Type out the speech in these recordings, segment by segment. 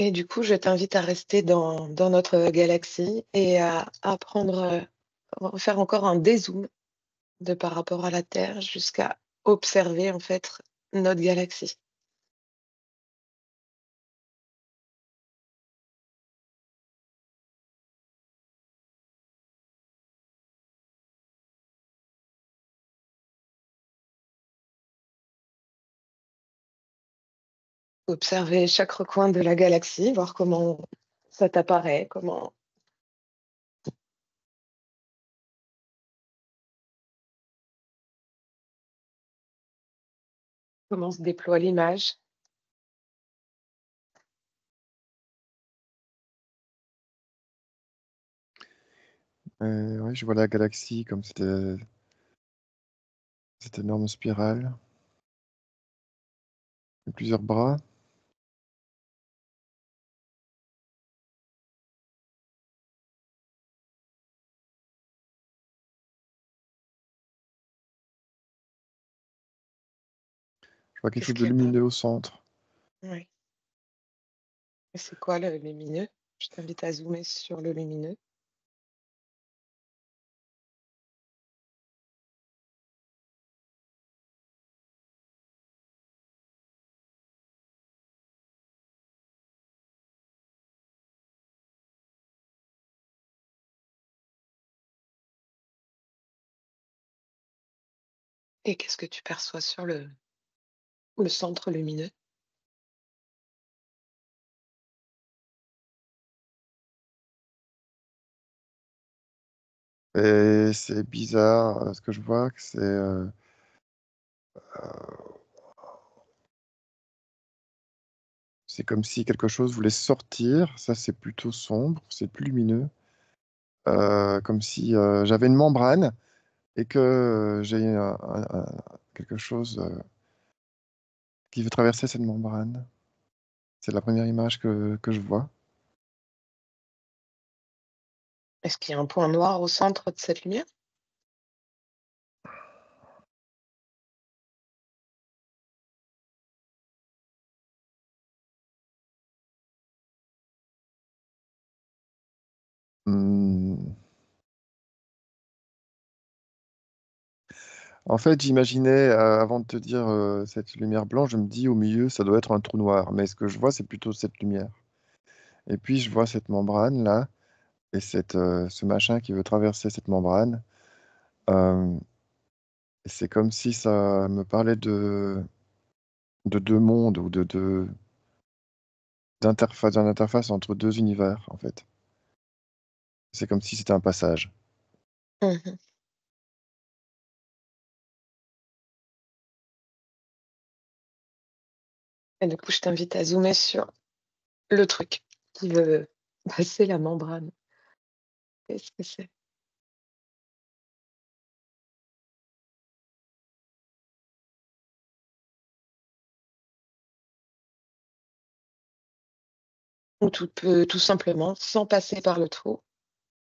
Et du coup, je t'invite à rester dans notre galaxie et à prendre, faire encore un dézoom de par rapport à la Terre jusqu'à observer en fait notre galaxie. Observer chaque recoin de la galaxie, voir comment ça t'apparaît, comment se déploie l'image. Ouais, je vois la galaxie comme cette énorme spirale, avec plusieurs bras. Je vois quelque Qu'est-ce chose de qu'il y a? lumineux au centre. Ouais. Et c'est quoi le lumineux? Je t'invite à zoomer sur le lumineux. Et qu'est-ce que tu perçois sur le centre lumineux? Et c'est bizarre, ce que je vois, que c'est comme si quelque chose voulait sortir. Ça, c'est plutôt sombre, c'est plus lumineux. Comme si j'avais une membrane et que j'ai quelque chose qui veut traverser cette membrane. C'est la première image que je vois. Est-ce qu'il y a un point noir au centre de cette lumière? Hmm. En fait, j'imaginais, avant de te dire cette lumière blanche, je me dis au milieu, ça doit être un trou noir. Mais ce que je vois, c'est plutôt cette lumière. Et puis, je vois cette membrane là, et ce machin qui veut traverser cette membrane. Euh, et c'est comme si ça me parlait de deux mondes ou d'une interface entre deux univers, en fait. C'est comme si c'était un passage. Mmh. Et du coup, je t'invite à zoomer sur le truc qui veut passer la membrane. Qu'est-ce que c'est? Ou tu peux tout simplement, sans passer par le trou,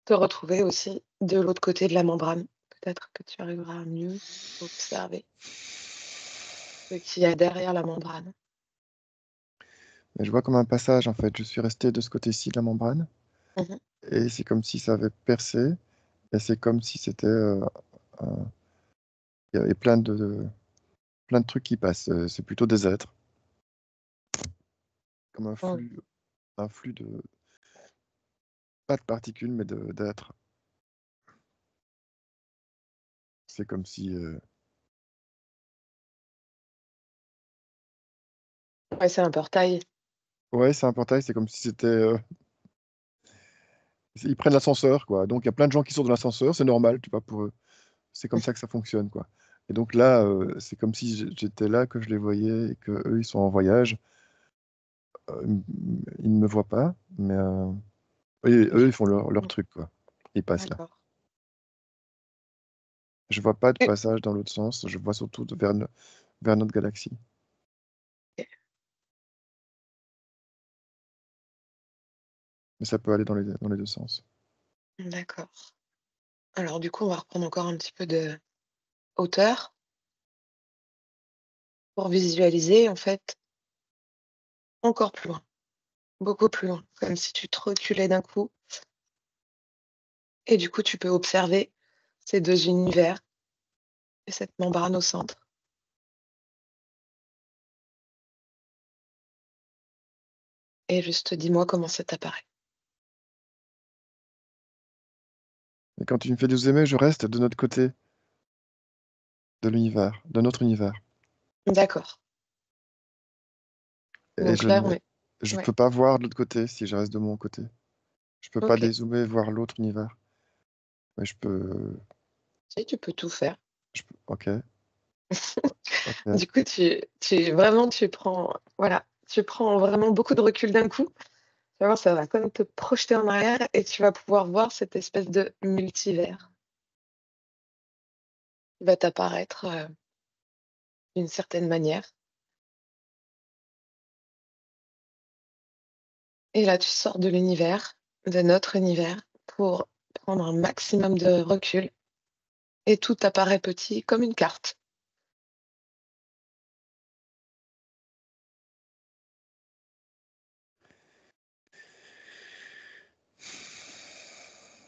te retrouver aussi de l'autre côté de la membrane. Peut-être que tu arriveras à mieux observer ce qu'il y a derrière la membrane. Mais je vois comme un passage, en fait. Je suis resté de ce côté-ci de la membrane, Mmh mh. et c'est comme si ça avait percé, et c'est comme si c'était... il y avait plein de trucs qui passent. C'est plutôt des êtres, comme Mmh. un flux de, pas de particules, mais d'êtres. C'est comme si, Ouais, c'est un portail. ouais, c'est un portail, c'est comme si c'était, ils prennent l'ascenseur, quoi. Donc il y a plein de gens qui sortent de l'ascenseur, c'est normal, tu vois, pour eux. C'est comme ça que ça fonctionne, quoi. Et donc là, c'est comme si j'étais là, que je les voyais, et que eux, ils sont en voyage. Ils ne me voient pas, mais eux, ils font leur Mmh. truc, quoi. Ils passent là. D'accord. Je vois pas de Et passage dans l'autre sens, je vois surtout vers notre galaxie. OK, Mais ça peut aller dans les deux sens. d'accord. Alors du coup, on va reprendre encore un petit peu de hauteur pour visualiser en fait encore plus loin. beaucoup plus loin, comme si tu te reculais d'un coup et du coup, tu peux observer ces 2 univers et cette membrane au centre et juste dis-moi comment ça t'apparaît. Et quand tu me fais des zoomer, je reste de notre côté de l'univers, de notre univers. D'accord, Et donc je là, ne on est je ouais, peux pas voir de l'autre côté si je reste de mon côté. Je peux pas OK. dézoomer et voir l'autre univers. Mais Si, tu peux tout faire. OK, OK. Du coup, tu vraiment, tu prends voilà, tu prends vraiment beaucoup de recul d'un coup. Tu vas voir, ça va comme te projeter en arrière et tu vas pouvoir voir cette espèce de multivers qui va t'apparaître, d'une certaine manière et là, tu sors de l'univers, de notre univers pour prendre un maximum de recul et tout apparaît petit comme une carte.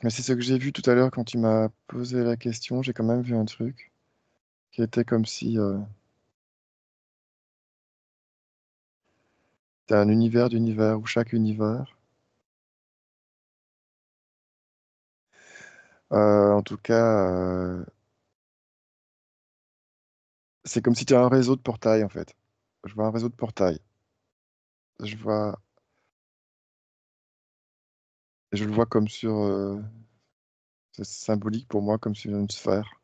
Mais c'est ce que j'ai vu tout à l'heure quand tu m'as posé la question. J'ai quand même vu un truc qui était comme si c'était un univers d'univers où chaque univers, en tout cas, c'est comme si tu as un réseau de portails en fait. Je vois un réseau de portails. Je vois, je le vois comme sur, c'est symbolique pour moi comme sur une sphère.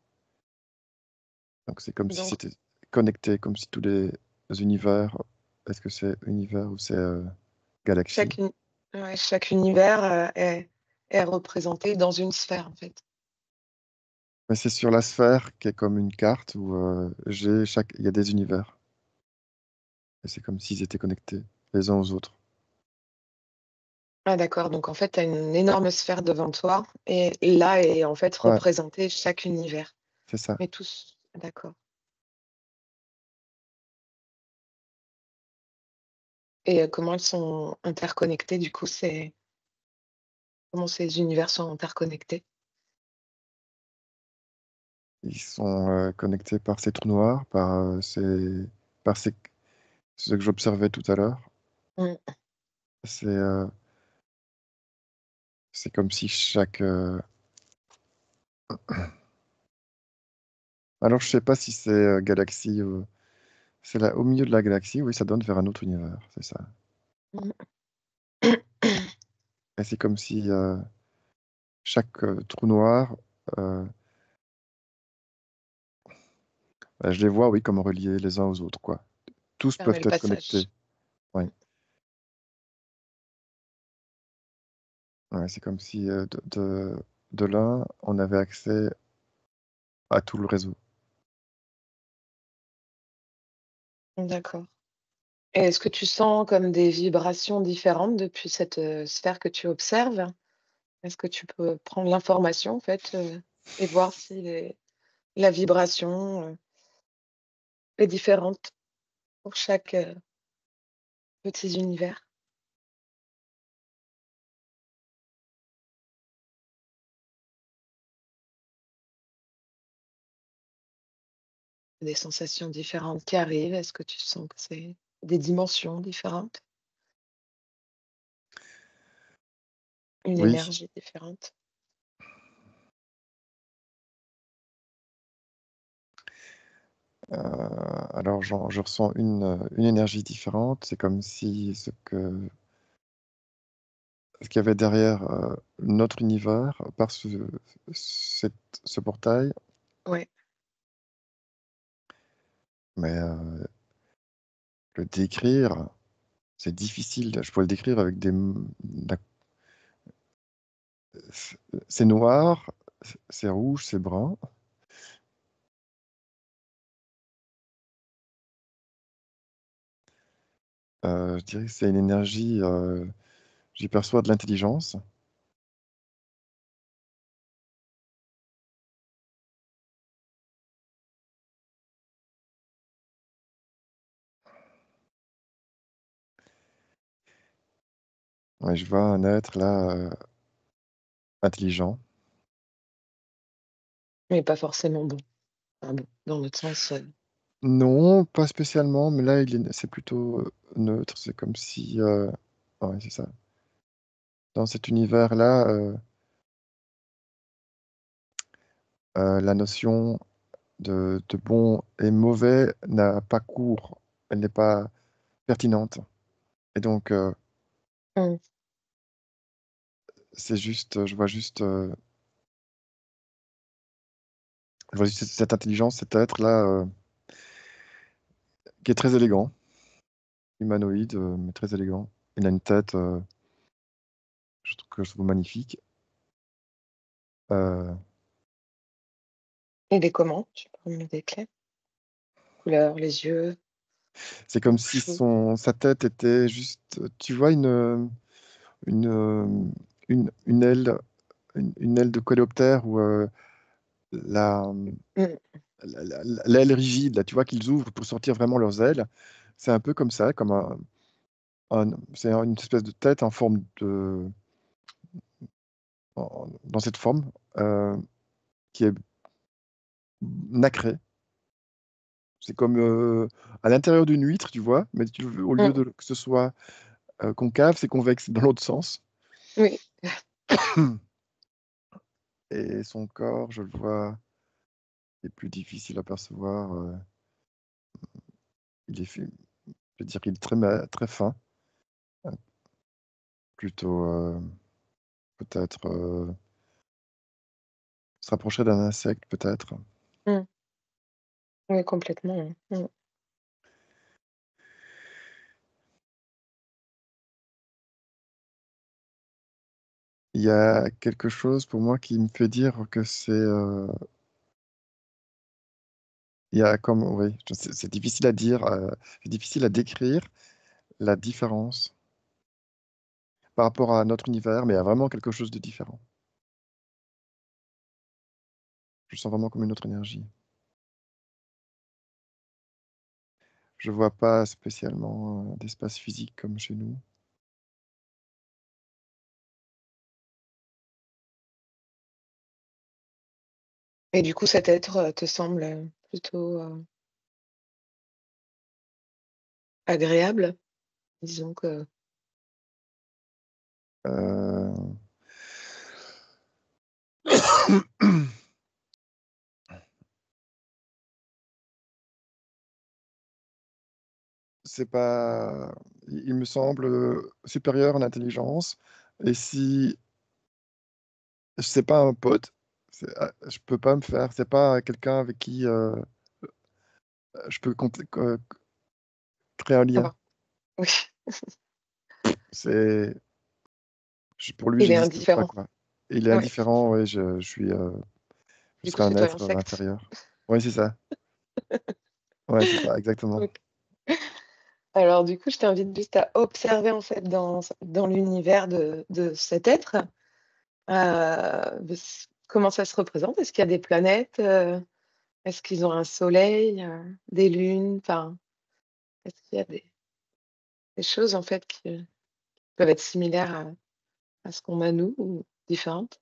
Donc c'est comme si Donc c'était connecté, comme si tous les univers, est-ce que c'est univers ou c'est galaxie? chaque uni ouais, chaque univers, est représenté dans une sphère, en fait. Mais c'est sur la sphère qui est comme une carte où il y a des univers. Et c'est comme s'ils étaient connectés les uns aux autres. Ah d'accord, donc en fait, tu as une énorme sphère devant toi et là est en fait Ouais, représenté chaque univers. c'est ça. Mais tous d'accord et comment ils sont interconnectés du coup, comment ces univers sont interconnectés? Ils sont connectés par ces trous noirs, par ce que j'observais tout à l'heure. Mmh, C'est euh, c'est comme si chaque. Alors, je sais pas si c'est galaxie ou. C'est là, au milieu de la galaxie, oui, ça donne vers un autre univers, c'est ça. mmh. Et c'est comme si chaque trou noir, euh, bah, je les vois, oui, comme reliés les uns aux autres, quoi. Tous peuvent Permet le être connectés. passage. Ouais. Mmh, Ouais, c'est comme si de l'un, on avait accès à tout le réseau. d'accord et est-ce que tu sens comme des vibrations différentes depuis cette, sphère que tu observes? Est-ce que tu peux prendre l'information en fait, et voir si la vibration, est différente pour chaque, petits univers? Des sensations différentes qui arrivent? Est-ce que tu sens que c'est des dimensions différentes? Une Oui, énergie différente? alors je ressens une énergie différente. C'est comme si ce qu'il y avait derrière notre univers, par ce portail, Ouais, mais le décrire, c'est difficile. Je pourrais le décrire avec c'est noir, c'est rouge, c'est brun. Je dirais que c'est une énergie, j'y perçois de l'intelligence. Ouais, je vois un être là, intelligent. Mais pas forcément bon. Enfin bon, dans notre sens, Non, pas spécialement, mais là, c'est plutôt neutre. C'est comme si, ouais, c'est ça. Dans cet univers-là, la notion de bon et mauvais n'a pas cours. Elle n'est pas pertinente. Et donc, mmh, c'est juste, je vois juste cette intelligence, cet être-là, qui est très élégant, humanoïde, mais très élégant. Il a une tête, que je trouve magnifique. Euh, il est comment? Tu peux me décrire? Couleur, les yeux, c'est comme si cheveux? sa tête était juste, tu vois, une, euh, une aile, une aile de coléoptère ou la, Mmh, l'aile rigide, là, tu vois, qu'ils ouvrent pour sortir vraiment leurs ailes. C'est un peu comme ça, comme c'est une espèce de tête en forme dans cette forme, qui est nacrée. C'est comme à l'intérieur d'une huître, tu vois, mais au lieu mmh, de que ce soit concave, c'est convexe dans l'autre sens. oui. Et son corps, je le vois, est plus difficile à percevoir. Je veux dire qu'il est très fin, euh, plutôt peut-être se rapprocher d'un insecte, peut-être. Mmh, oui, complètement, mmh. Il y a quelque chose pour moi qui me fait dire que il y a comme, oui, c'est difficile à dire, c'est difficile à décrire la différence par rapport à notre univers, mais il y a vraiment quelque chose de différent. Je sens vraiment comme une autre énergie. Je vois pas spécialement d'espace physique comme chez nous. Et du coup, cet être, te semble, plutôt, agréable? Disons que Euh, C'est pas, il me semble supérieur en intelligence. Et si c'est pas un pote, je peux pas me faire, c'est pas quelqu'un avec qui je peux créer un lien. avoir oui, C'est, pour lui, il est j'existe pas, indifférent. quoi. Il est Ouais, indifférent, ouais, je du coup, serais un c'est toi être l'insecte. inférieur. Ouais, c'est ça. Ouais, c'est ça, exactement. OK. Alors du coup, je t'invite juste à observer, en fait, dans l'univers de cet être, de s comment ça se représente? Est-ce qu'il y a des planètes? Est-ce qu'ils ont un soleil, des lunes? Enfin, est-ce qu'il y a des choses, en fait, qui peuvent être similaires à ce qu'on a nous ou différentes?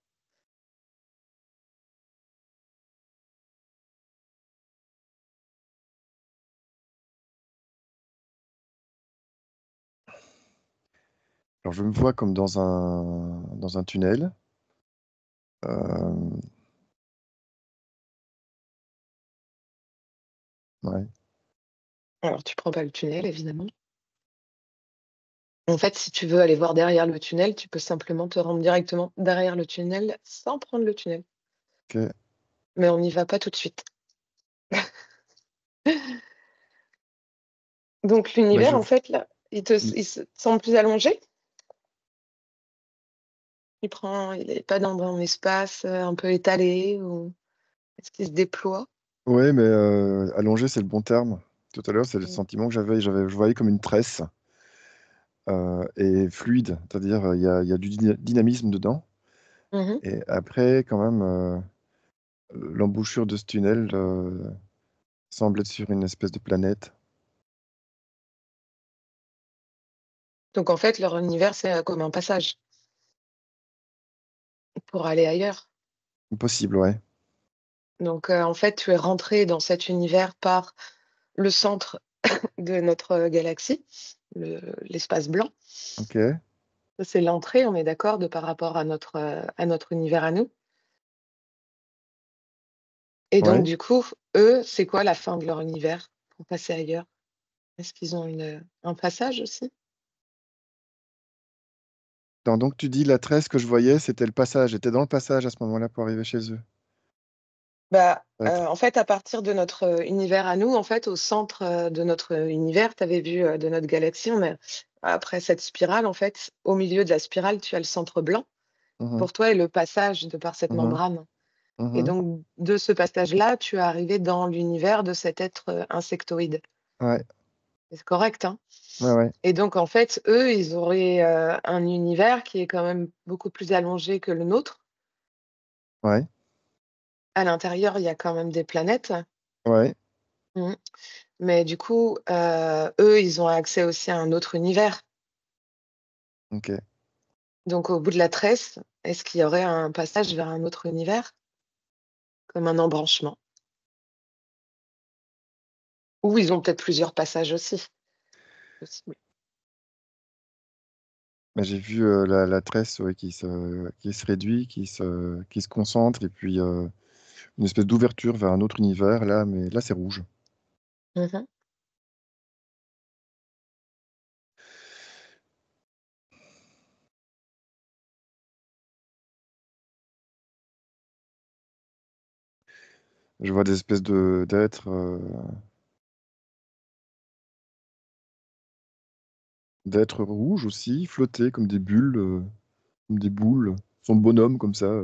Alors, je me vois comme dans un tunnel. Euh, ouais. Alors tu prends pas le tunnel, évidemment. En fait, si tu veux aller voir derrière le tunnel, tu peux simplement te rendre directement derrière le tunnel sans prendre le tunnel. Ok. Mais on n'y va pas tout de suite. Donc Mais l'univers, en fait, là, il se semble plus allongé? Il est pas dans un espace, un peu étalé ou est-ce qu'il se déploie? ouais, mais allongé, c'est le bon terme. Tout à l'heure, c'est le Mmh. sentiment que je voyais comme une tresse et fluide, c'est-à-dire il y a du dynamisme dedans. Mmh. Et après, quand même, l'embouchure de ce tunnel semble être sur une espèce de planète. Donc en fait, leur univers, c'est comme un passage pour aller ailleurs. Possible, ouais. Donc en fait, tu es rentré dans cet univers par le centre de notre galaxie, l'espace blanc. Ok. Ça, c'est l'entrée, on est d'accord, de par rapport à notre univers à nous. Et donc Ouais. du coup, eux, c'est quoi la fin de leur univers pour passer ailleurs? Est-ce qu'ils ont un passage aussi? Donc tu dis la tresse que je voyais, c'était le passage. J'étais dans le passage à ce moment-là pour arriver chez eux. Bah, Peut-être. en fait, à partir de notre, univers à nous, en fait, au centre, de notre, univers, tu avais vu, de notre galaxie, on a après cette spirale, en fait, au milieu de la spirale, tu as le centre blanc, Mhm, pour toi et le passage de par cette mhm, membrane et mhm. donc de ce passage-là, tu es arrivé dans l'univers de cet être, insectoïde. Ouais, C'est correct, hein? ouais, ouais, Et donc en fait, eux, ils auraient, un univers qui est quand même beaucoup plus allongé que le nôtre. ouais, À l'intérieur, il y a quand même des planètes. ouais. Mmh. Mais du coup, eux, ils ont accès aussi à un autre univers. Ok. Donc au bout de la tresse, est-ce qu'il y aurait un passage vers un autre univers? Comme un embranchement? Ou ils ont peut-être plusieurs passages aussi, possible. Bah, j'ai vu la tresse ouais, qui se réduit, qui se concentre, et puis une espèce d'ouverture vers un autre univers, là, mais là, c'est rouge. Mmh. Je vois des espèces d'êtres d'êtres rouges aussi, flotter comme des bulles, comme des boules. Ils sont bonhommes comme ça.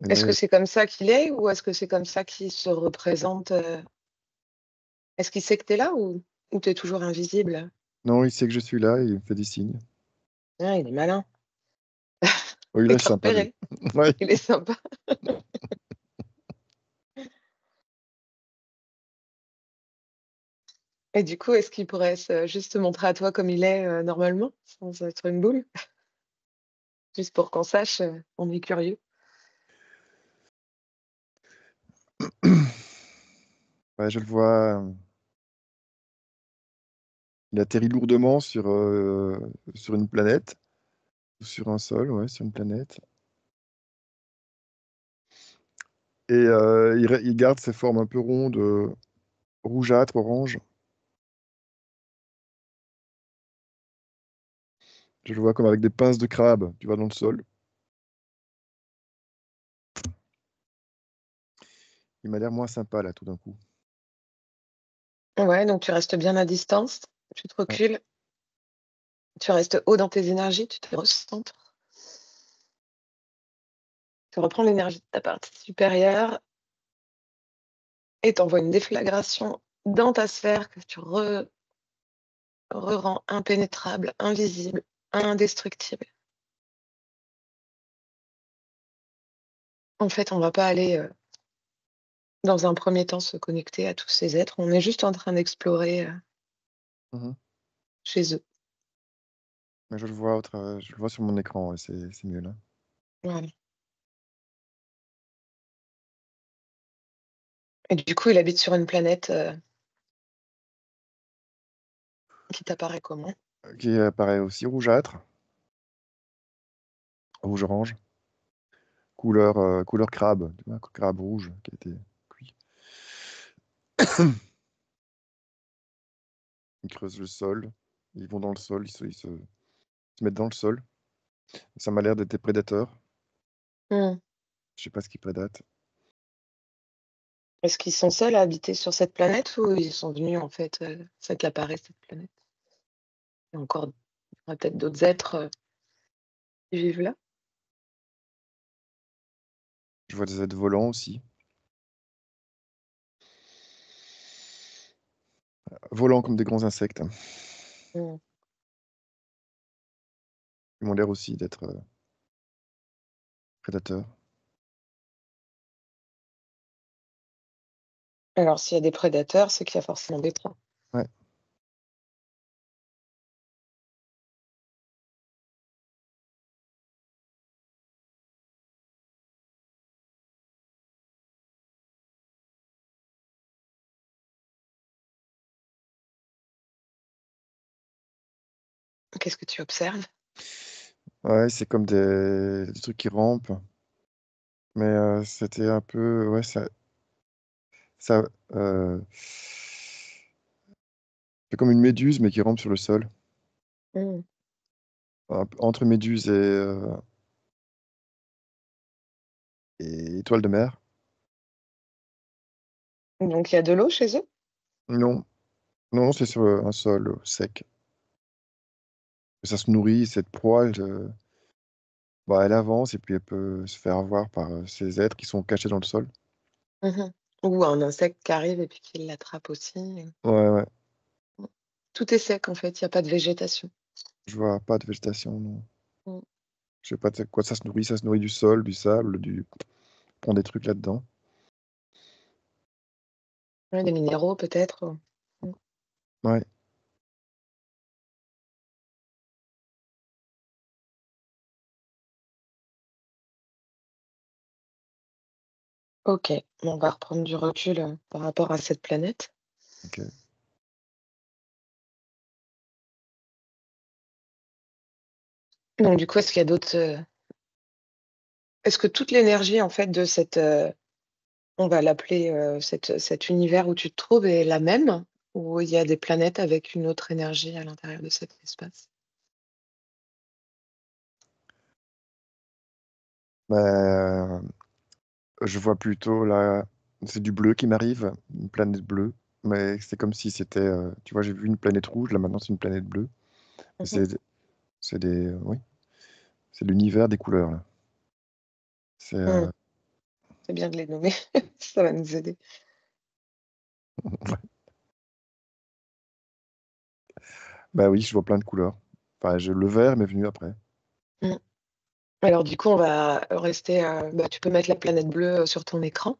Et Est-ce là, que c'est comme ça qu'il est ou est-ce que c'est comme ça qu'il se représente, Est-ce qu'il sait que tu es là ou tu es toujours invisible? non, il sait que je suis là et il me fait des signes. Ah, il est malin. Oh, il Il est t'a sympa, lui. repéré. Ouais. Il est sympa. Et du coup, est-ce qu'il pourrait juste se montrer à toi comme il est, normalement, sans être une boule? Juste pour qu'on sache, on est curieux. Ouais, je le vois. Il atterrit lourdement sur une planète, ou sur un sol, ouais, sur une planète. Et il garde ses formes un peu rondes, rougeâtres, orange. Je le vois comme avec des pinces de crabe, tu vois, dans le sol. Il m'a l'air moins sympa, là, tout d'un coup. Ouais, donc tu restes bien à distance, tu te Ouais. recules, tu restes haut dans tes énergies, tu te recentres, tu reprends l'énergie de ta partie supérieure et tu envoies une déflagration dans ta sphère que tu rends impénétrable, invisible, indestructible. En fait, on va pas aller, dans un premier temps se connecter à tous ces êtres, on est juste en train d'explorer, Mhm. chez eux. Mais je le vois sur mon écran, ouais, c'est mieux, là. Voilà. Et du coup, il habite sur une planète, qui t'apparaît comment? Qui apparaît aussi rougeâtre, rouge-orange, couleur crabe, tu vois, crabe rouge qui a été cuit. Ils creusent le sol, ils vont dans le sol, se mettent dans le sol. Ça m'a l'air d'être des prédateurs. Mmh. Je sais pas ce qu'ils prédatent. Est-ce qu'ils sont seuls à habiter sur cette planète ou ils sont venus en fait, s'accaparer cette planète? Il y a encore il y aurait peut-être d'autres êtres, qui vivent là? Je vois des êtres volants aussi. Volants comme des grands insectes. Mmh. Ils m'ont l'air aussi d'être prédateurs. Alors, s'il y a des prédateurs, c'est qu'il y a forcément des proies. Ouais. Qu'est-ce que tu observes? Ouais, c'est comme des trucs qui rampent. Mais c'était un peu. Ouais, ça c'est comme une méduse, mais qui rampe sur le sol. Mmh. Entre méduse et étoile de mer. Donc il y a de l'eau chez eux? Non, non, c'est sur un sol sec. Ça se nourrit, cette proie, bah, elle avance et puis elle peut se faire avoir par ces êtres qui sont cachés dans le sol. Mmh. Ou un insecte qui arrive et puis qui l'attrape aussi, Ouais, ouais, mmh. Tout est sec en fait, il y a pas de végétation. je vois pas de végétation, non. Mmh. Je sais pas de quoi ça se nourrit du sol, du sable, prend des trucs là-dedans. Ouais, des minéraux peut-être, mmh. Ouais, OK, on va reprendre du recul, par rapport à cette planète. ok. Donc du coup, est-ce qu'il y a est-ce que toute l'énergie en fait de cette, on va l'appeler, cet univers où tu te trouves est la même? Ou il y a des planètes avec une autre énergie à l'intérieur de cet espace? Bah, je vois plutôt là, c'est du bleu qui m'arrive, une planète bleue, mais c'est comme si c'était, tu vois, j'ai vu une planète rouge, là maintenant c'est une planète bleue. Et Mmh. c'est des, oui, c'est l'univers des couleurs là. C'est, Mmh. C'est bien de les nommer, ça va nous aider. bah oui, je vois plein de couleurs. Enfin, le vert m'est venu après. Mmh. Alors du coup, on va rester, bah, tu peux mettre la planète bleue, sur ton écran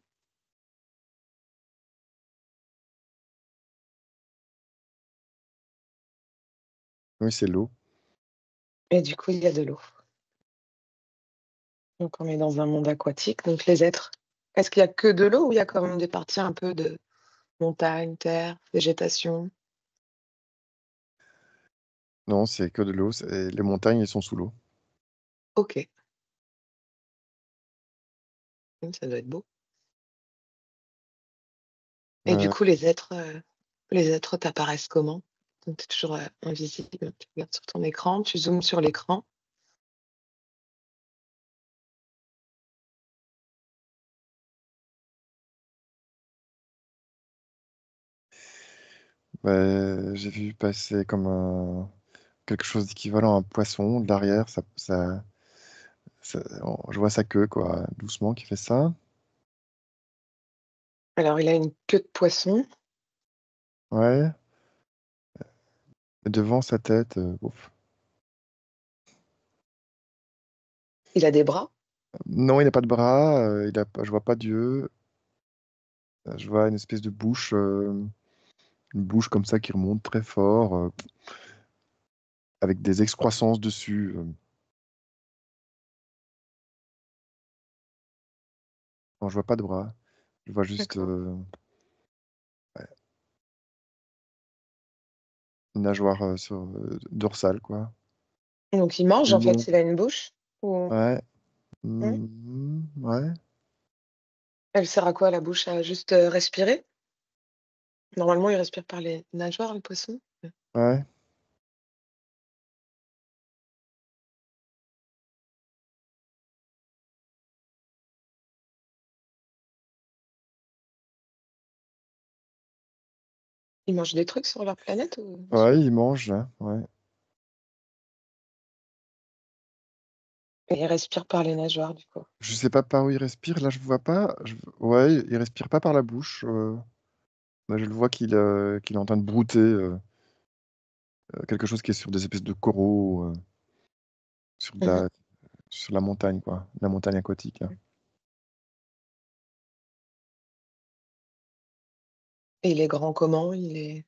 Oui, c'est l'eau. et du coup, il y a de l'eau. Donc on est dans un monde aquatique, donc les êtres, est-ce qu'il y a que de l'eau ou il y a quand même des parties un peu de montagne, terre, végétation? Non, c'est que de l'eau. Les montagnes, elles sont sous l'eau. OK, ça doit être beau et du Euh, coup, les êtres t'apparaissent comment? Donc tu es toujours, invisible, tu regardes sur ton écran, tu zoomes sur l'écran. j'ai vu passer comme quelque chose d'équivalent à un poisson. De l'arrière, je vois sa queue, quoi, doucement, qui fait ça. Alors il a une queue de poisson, Ouais. Et devant sa tête, ouf. il a des bras, Non, il n'a pas de bras. Je vois pas d'yeux. Je vois une espèce de bouche, une bouche comme ça qui remonte très fort, avec des excroissances dessus. Non, je vois pas de bras. Je vois juste d'accord. ouais, une nageoire dorsale, quoi. Donc il mange en fait, Long. il a une bouche? Ou Ouais. ouais? Ouais. Elle sert à quoi la bouche? À juste, respirer? Normalement, il respire par les nageoires, le poisson? Ouais. Ils mangent des trucs sur leur planète ou Ouais, il mange, là. Ouais. et ils respirent par les nageoires du coup? Je sais pas par où il respire. Là, je vois pas. Ouais, il respire pas par la bouche. Mais je le vois qu'il est en train de brouter quelque chose qui est sur des espèces de coraux sur Mmh. sur la montagne, quoi. La montagne aquatique, là. Et il est grand comment? Il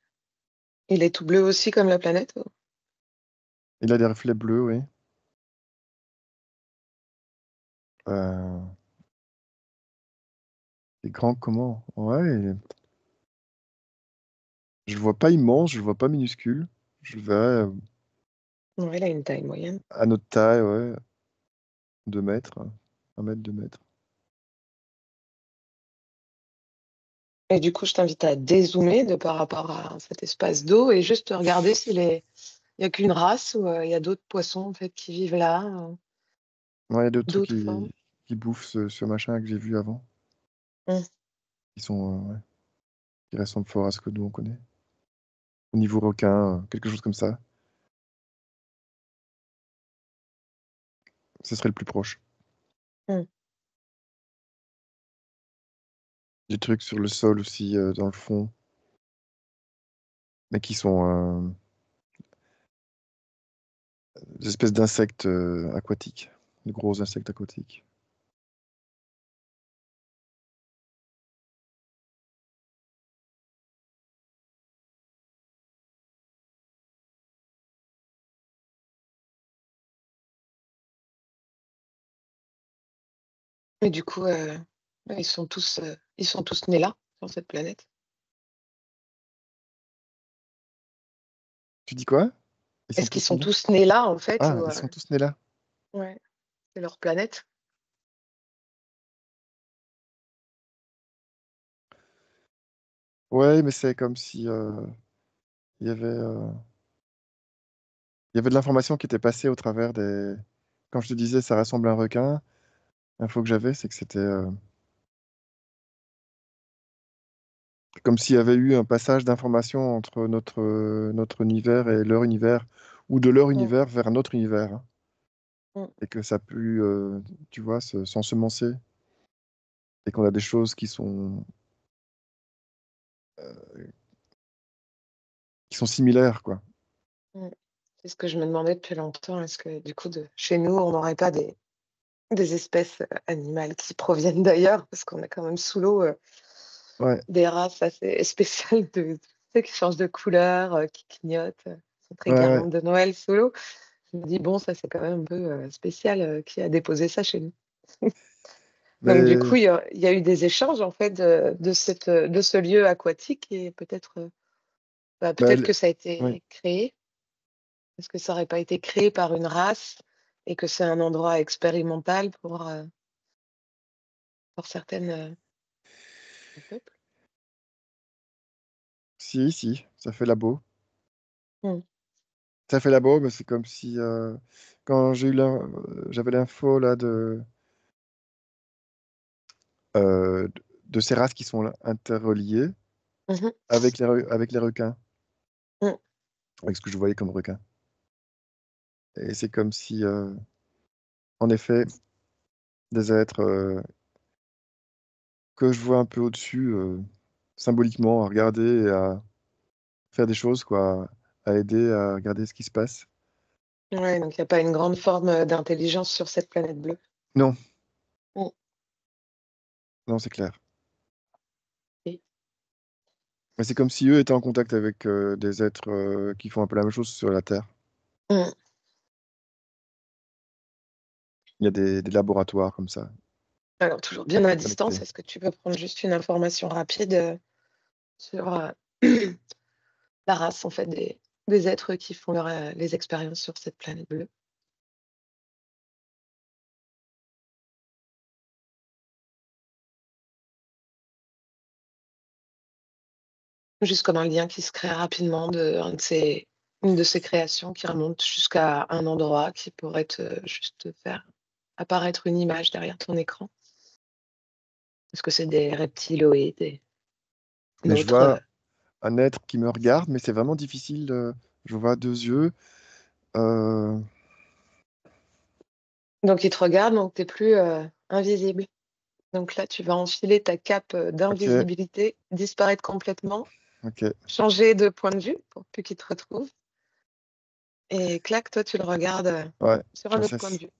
est tout bleu aussi comme la planète? Il a des reflets bleus, oui. Euh, Il est grand comment? Ouais, je le vois pas immense, je le vois pas minuscule. Je le verrais Ouais, il a une taille moyenne. à notre taille, ouais, 2 mètres, 1 mètre, 2 mètres. Et du coup, je t'invite à dézoomer de par rapport à cet espace d'eau et juste regarder il y a qu'une race ou il y a d'autres poissons en fait qui vivent là, Ouais, il y a d'autres trucs d'autres formes. qui bouffent ce machin que j'ai vu avant. Mmh. Qui sont, ouais, qui ressemblent fort à ce que nous on connaît. Au niveau requin, quelque chose comme ça. Ce serait le plus proche. Mmh. Des trucs sur le sol aussi, dans le fond, mais qui sont des espèces d'insectes aquatiques, de gros insectes aquatiques. Et du coup, ils sont tous nés là, sur cette planète? Tu dis quoi? Ils sont Est-ce qu'ils tous sont nés là? tous nés là, en fait, Ah, ou ils sont tous nés là. ouais, c'est leur planète? Ouais, mais c'est comme si il y avait, il y avait de l'information qui était passée au travers des. Quand je te disais ça ressemble à un requin, l'info que j'avais, c'est que c'était comme s'il y avait eu un passage d'information entre notre univers et leur univers, ou de leur Mmh, univers vers notre univers, hein, mmh, et que ça a pu, tu vois, s'ensemencer, et qu'on a des choses qui sont similaires, quoi. mmh. C'est ce que je me demandais depuis longtemps. Est-ce que du coup, chez nous, on n'aurait pas des espèces animales qui proviennent d'ailleurs? Parce qu'on a quand même sous l'eau Ouais, des races assez spéciales tu sais, qui changent de couleur, qui clignotent, qui sont très ouais, ouais. guirlandes de Noël sous l'eau. Je me dis, bon, ça c'est quand même un peu spécial. Qui a déposé ça chez nous? Donc du Mais coup, il y a eu des échanges en fait de ce lieu aquatique et peut-être bah, peut-être que ça a ouais. été créé. Est-ce que ça aurait pas été créé par une race et que c'est un endroit expérimental pour certaines peuples? Si, si, ça fait labo. Mmh. Ça fait labo, mais c'est comme si quand j'avais l'info là de ces races qui sont interreliées Mmh. avec les requins, Mmh. avec ce que je voyais comme requins. Et c'est comme si, en effet, des êtres que je vois un peu au-dessus, symboliquement, à regarder et à faire des choses, quoi, à aider à regarder ce qui se passe. Ouais, donc il y a pas une grande forme, d'intelligence sur cette planète bleue. Non, Mmh. non, c'est clair. Et Mais c'est comme si eux étaient en contact avec des êtres qui font un peu la même chose sur la Terre. mmh. Il y a des laboratoires comme ça, Alors toujours bien à distance, connectés. est-ce que tu peux prendre juste une information rapide, sur, la race en fait des êtres qui font les expériences sur cette planète bleue? Juste comme un lien qui se crée rapidement une de ces créations qui remonte jusqu'à un endroit qui pourrait juste te faire apparaître une image derrière ton écran. Est-ce que c'est des reptiloïdes, Mais je autre, vois un être qui me regarde, mais c'est vraiment difficile. Je vois 2 yeux. euh, donc ils te regardent, donc tu es plus, invisible. Donc là, tu vas enfiler ta cape, ok, d'invisibilité, disparaître complètement, ok, changer de point de vue pour plus qu'il te retrouve et clac, toi tu le regardes, ouais, sur un j'en autre point de cesse. vue.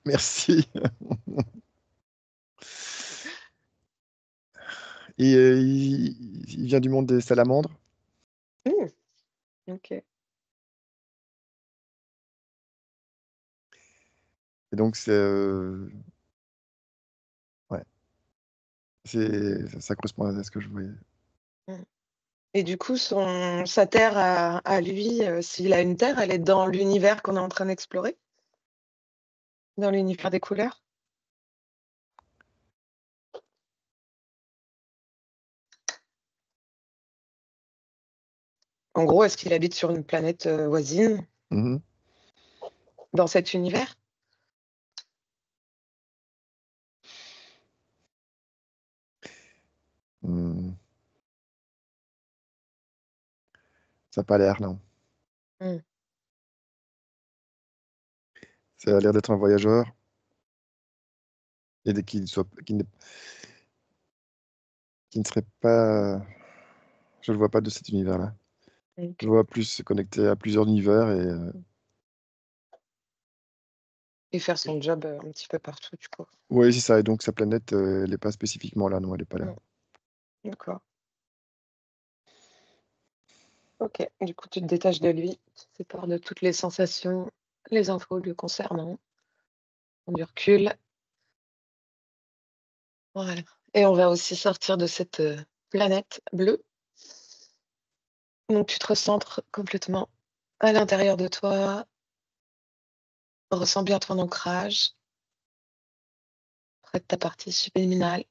Merci. Et il vient du monde des salamandres. Hmm, ok. Et donc, ouais, ça correspond à ce que je voyais. Hmm. Et du coup, sa terre à lui, s'il a une terre, elle est dans l'univers qu'on est en train d'explorer, dans l'univers des couleurs. En gros, est-ce qu'il habite sur une planète voisine Mhm. dans cet univers? Hmm. Ça n'a pas l'air, non. Hmm. Ça a l'air d'être un voyageur et qui ne serait pas. Je ne le vois pas de cet univers-là. Je Ok. le vois plus se connecter à plusieurs univers Et faire son job un petit peu partout, du coup. oui, c'est ça. Et donc sa planète, elle n'est pas spécifiquement là, non, elle n'est pas là. Hmm. D'accord. Ok. Du coup, tu te détaches de lui, tu te sépares de toutes les sensations, les infos le concernant, prends du recul. Voilà. Et on va aussi sortir de cette planète bleue. Donc, tu te recentres complètement à l'intérieur de toi. Ressens bien ton ancrage près de ta partie subliminale.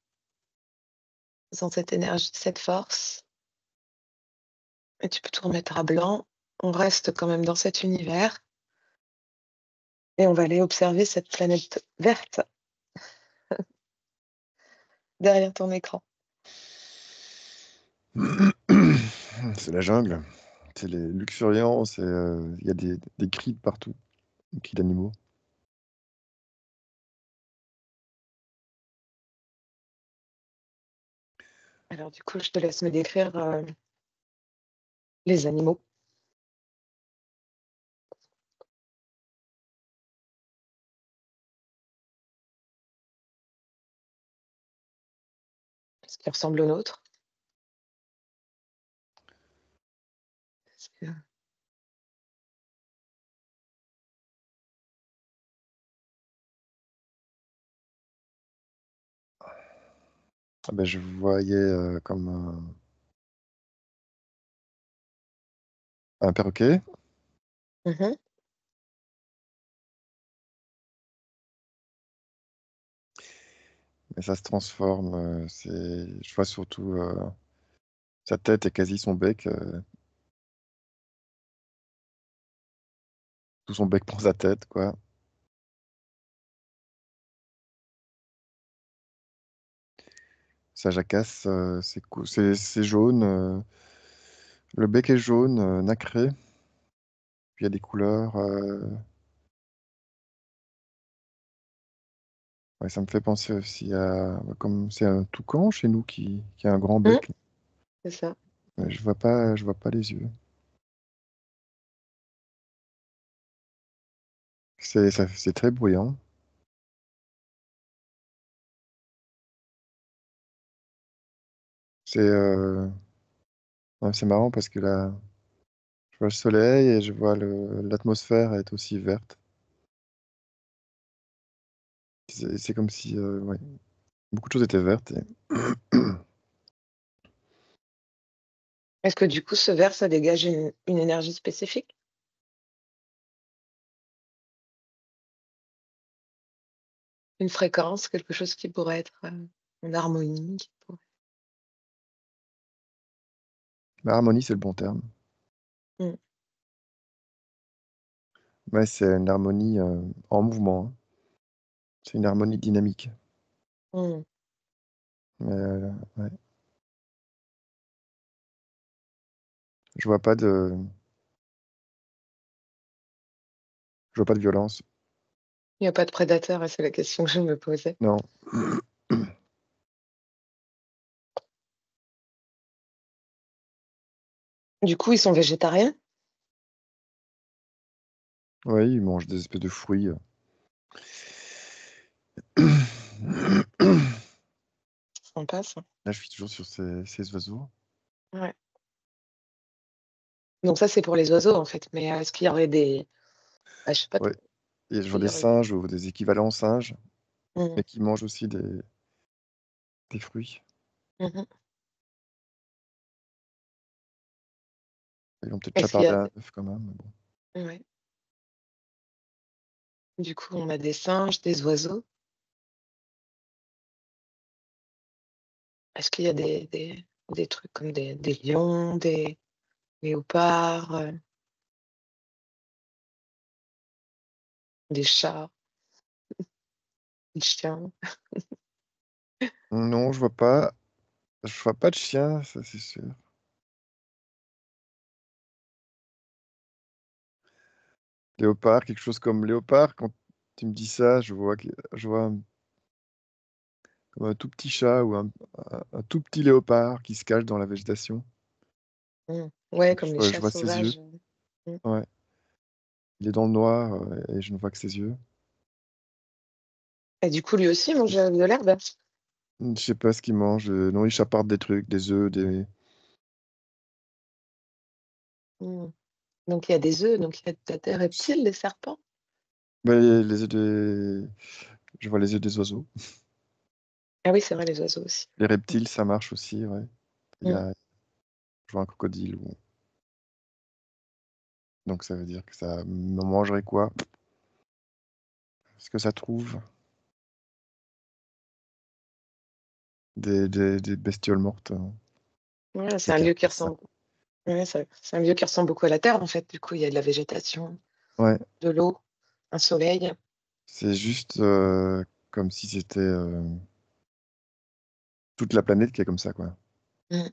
Sens cette énergie, cette force. Et tu peux tout remettre à blanc. On reste quand même dans cet univers. Et on va aller observer cette planète verte derrière ton écran. C'est la jungle. C'est les luxuriants. Il y a des cris de partout, des cris d'animaux. Alors, du coup, je te laisse me décrire les animaux. Ce qui ressemble au nôtre. Parce que Ah ben, je voyais comme un perroquet, Mhm. mais ça se transforme. Je vois surtout sa tête et quasi son bec. Tout son bec prend sa tête, quoi. Sa jacasse, c'est jaune. Le bec est jaune, nacré. Puis il y a des couleurs. Ouais, ça me fait penser aussi comme c'est un toucan chez nous qui a un grand Mhm. bec. C'est ça. Mais je vois pas les yeux. C'est très bruyant. C'est marrant parce que là, je vois le soleil et je vois l'atmosphère est aussi verte. C'est comme si ouais, beaucoup de choses étaient vertes. Est-ce que du coup, ce verre, ça dégage une énergie spécifique? Une fréquence, quelque chose qui pourrait être en harmonie? L'harmonie, c'est le bon terme. Mm. Ouais, c'est une harmonie en mouvement, hein. C'est une harmonie dynamique. Mm. Ouais. Je vois pas de, je vois pas de violence. Il n'y a pas de prédateur, et c'est la question que je me posais. Non. Du coup, ils sont végétariens? Ouais, ils mangent des espèces de fruits. sympa ça. Là, je suis toujours sur ces oiseaux. Ouais. Donc ça, c'est pour les oiseaux, en fait. Mais est-ce qu'il y aurait des je sais pas Ouais, trop, et je vois il y des aurait singes ou des équivalents singes, mmh. mais qui mangent aussi des fruits. Mmh. Ils vont peut-être Est-ce qu'il y chaparder a un œuf quand même, mais bon. ouais. Du coup, on a des singes, des oiseaux. Est-ce qu'il y a des trucs comme des lions, des léopards, des chats, des chiens? Non, je vois pas de chien, ça c'est sûr. Léopard, quelque chose comme léopard, quand tu me dis ça, je vois comme un tout petit chat ou un tout petit léopard qui se cache dans la végétation. Mmh. Ouais, comme les Je chats vois ses yeux. sauvages. Mmh. Ouais. Il est dans le noir et je ne vois que ses yeux. Et du coup, lui aussi mange, de l'herbe? Je sais pas ce qu'il mange. Non, il chaparde des trucs, des œufs, des. Mmh. Donc il y a des œufs, donc il y a peut-être des reptiles, des serpents? Bah, les œufs des. Je vois les œufs des oiseaux. Ah oui, c'est vrai, les oiseaux aussi. Les Mmh. reptiles, ça marche aussi, ouais. Il y Mmh. a, je vois un crocodile. Donc ça veut dire que ça me mangerait quoi? Est-ce que ça trouve des bestioles mortes, Ouais, c'est des un lieu qui carcasses? ressemble ouais, c'est un lieu qui ressemble beaucoup à la terre, en fait. Du coup, il y a de la végétation, Ouais, de l'eau, un soleil. c'est juste comme si c'était toute la planète qui est comme ça, quoi. Mmh.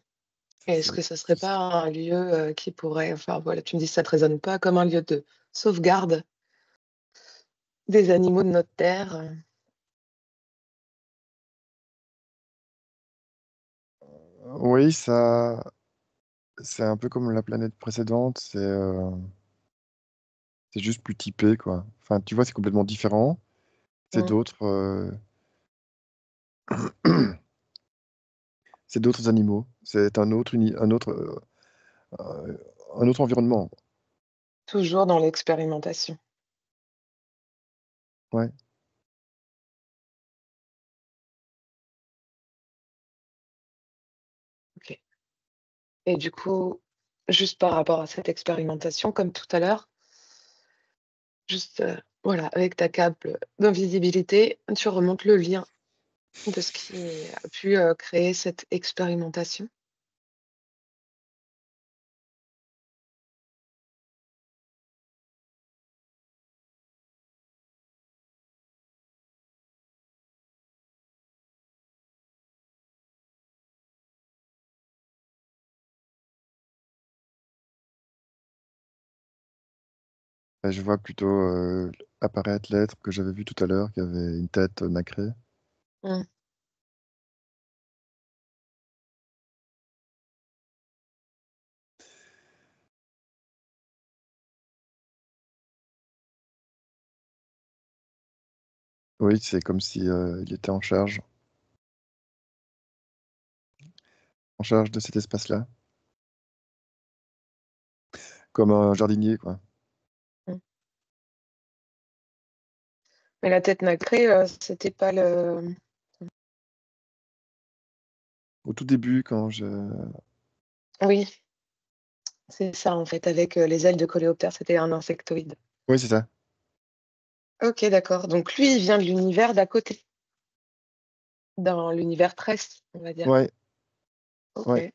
Et est-ce C'est que ça serait pas un lieu, qui pourrait enfin voilà, tu me dis que ça te résonne pas, comme un lieu de sauvegarde des animaux de notre terre, Oui, ça, c'est un peu comme la planète précédente. C'est juste plus typé, quoi. Enfin, tu vois, c'est complètement différent. C'est Mmh. d'autres, c'est d'autres animaux. C'est euh, un autre environnement. Toujours dans l'expérimentation. Ouais. OK. Et du coup, juste par rapport à cette expérimentation, comme tout à l'heure, juste, voilà, avec ta cape, d'invisibilité, tu remontes le lien de ce qui a pu, créer cette expérimentation. Je vois plutôt apparaître l'être que j'avais vu tout à l'heure, qui avait une tête nacrée. Mmh. Oui, c'est comme si il était en charge de cet espace-là, comme un jardinier, quoi. Mmh. Mais la tête nacrée, c'était pas le Au tout début, quand je... oui, c'est ça, en fait, avec, les ailes de coléoptère, c'était un insectoïde. Oui, c'est ça. OK, d'accord. Donc lui, il vient de l'univers d'à côté, dans l'univers terrestre, on va dire. Ouais, OK. ouais,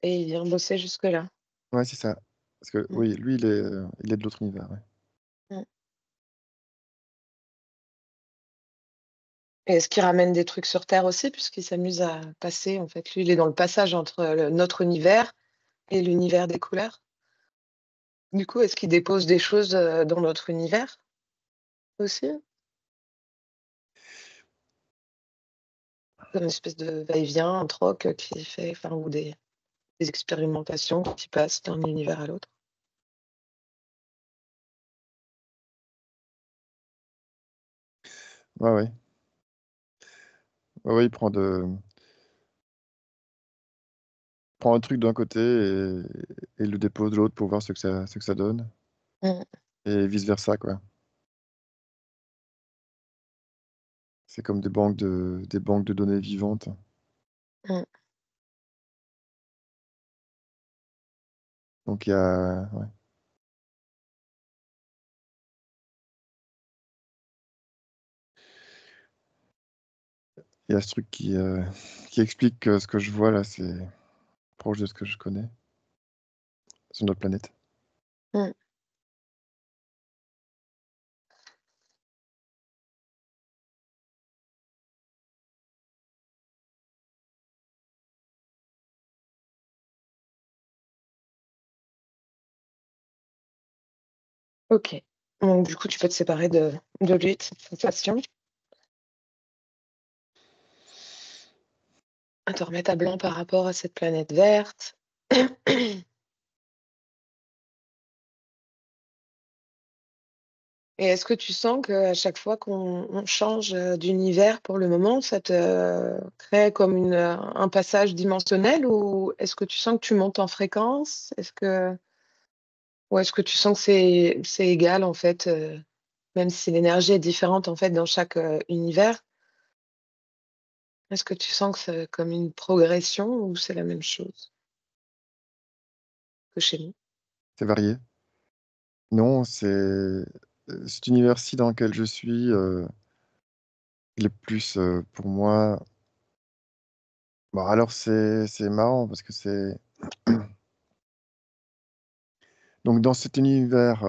Et il vient bosser jusque-là. ouais, c'est ça. Parce que Mmh. oui, lui, il est de l'autre univers, ouais. Mmh. Et est-ce qu'il ramène des trucs sur Terre aussi? Puisqu'il s'amuse à passer, en fait, lui, il est dans le passage entre, notre univers et l'univers des couleurs. Du coup, est-ce qu'il dépose des choses, dans notre univers aussi? Comme une espèce de va-et-vient, un troc, qui fait enfin ou des expérimentations qui passent d'un univers à l'autre? Ouais, ouais. Ouais, ouais, il prend de... prends un truc d'un côté et le dépose de l'autre pour voir ce que ça donne. Mm, Et vice-versa, quoi. C'est comme des banques de données vivantes. mm. Donc il y a, ouais, il y a ce truc qui explique que ce que je vois là, c'est proche de ce que je connais sur notre planète. Mm. Ok. Donc, du coup, tu peux te séparer de lui, de cette sensation, à te remettre à blanc par rapport à cette planète verte. Et est-ce que tu sens qu'à chaque fois qu'on change d'univers pour le moment, ça te crée comme un passage dimensionnel ou est-ce que tu sens que tu montes en fréquence? Ou est-ce que tu sens que c'est égal en fait, même si l'énergie est différente en fait dans chaque univers? Est-ce que tu sens que c'est comme une progression ou c'est la même chose que chez nous? C'est varié. Non, cet univers-ci dans lequel je suis, il est plus pour moi. Bon, alors c'est marrant parce que c'est donc dans cet univers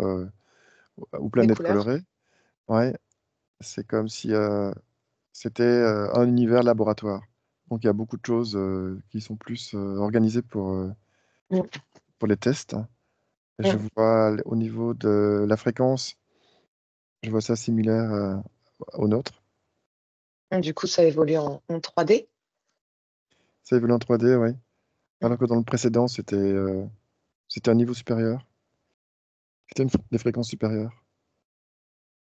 ou Les planète couleurs? colorée, ouais, c'est comme si c'était un univers laboratoire. Donc il y a beaucoup de choses qui sont plus organisées Mm, pour les tests. Je mm. vois au niveau de la fréquence, je vois ça similaire au nôtre. Du coup, ça évolue en 3D. Ça évolue en 3D, oui. Mm. Alors que dans le précédent, c'était un niveau supérieur. C'était des fréquences supérieures.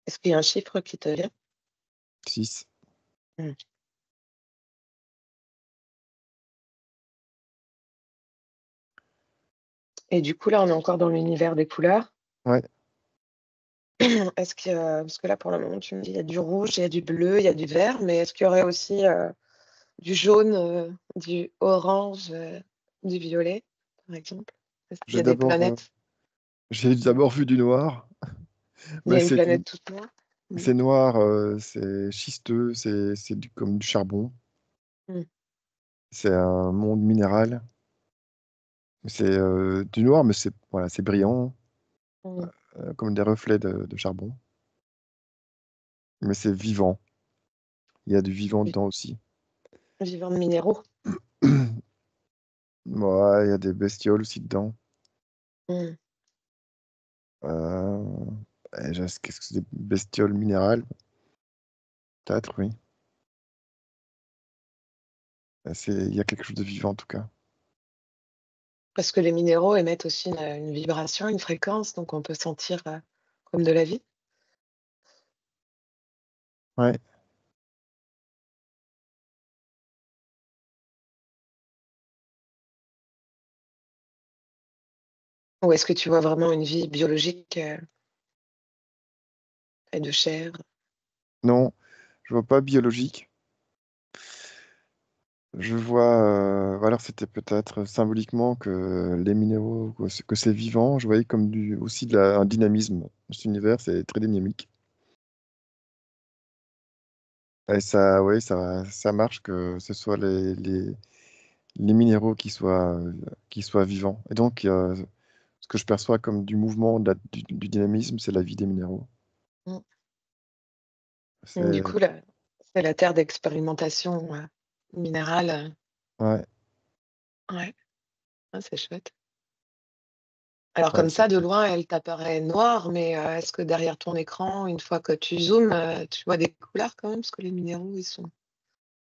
Est-ce qu'il y a un chiffre qui te vient? 6. Mm. Et du coup, là, on est encore dans l'univers des couleurs. Ouais. Est-ce que, parce que là, pour le moment, tu me dis, il y a du rouge, il y a du bleu, il y a du vert, mais est-ce qu'il y aurait aussi du jaune, du orange, du violet, par exemple? Est-ce qu'il y J'ai a des d'abord euh, planètes? j'ai d'abord vu du noir. Il y Mais a une planète toute noire? Mm. c'est noir, c'est schisteux, comme du charbon. Mm. C'est un monde minéral. C'est du noir, mais c'est voilà, c'est brillant, Mm. comme des reflets de charbon. Mais c'est vivant. Il y a du vivant Vi- dedans aussi. Vivant de minéraux. Ouais, il y a des bestioles aussi dedans. Mm. Euh, qu'est-ce que c'est des bestioles minérales? Peut-être, oui. Il y a quelque chose de vivant en tout cas. Parce que les minéraux émettent aussi une vibration, une fréquence, donc on peut sentir comme de la vie. Ouais. Ou est-ce que tu vois vraiment une vie biologique et de chair? Non, je vois pas biologique. Je vois, alors c'était peut-être symboliquement que les minéraux, que c'est vivant. Je voyais comme aussi un dynamisme. Cet univers, c'est très dynamique. Et ça, ouais, ça marche que ce soit les minéraux qui soient vivants. Et donc, ce que je perçois comme du mouvement, du dynamisme, c'est la vie des minéraux. Mm. Du C'est, coup, là, c'est la terre d'expérimentation minérale. ouais, Ouais, ah, c'est chouette. Alors ouais, comme ça, de loin, elle t'apparaît noire, mais est-ce que derrière ton écran, une fois que tu zoomes, tu vois des couleurs quand même? Parce que les minéraux, ils sont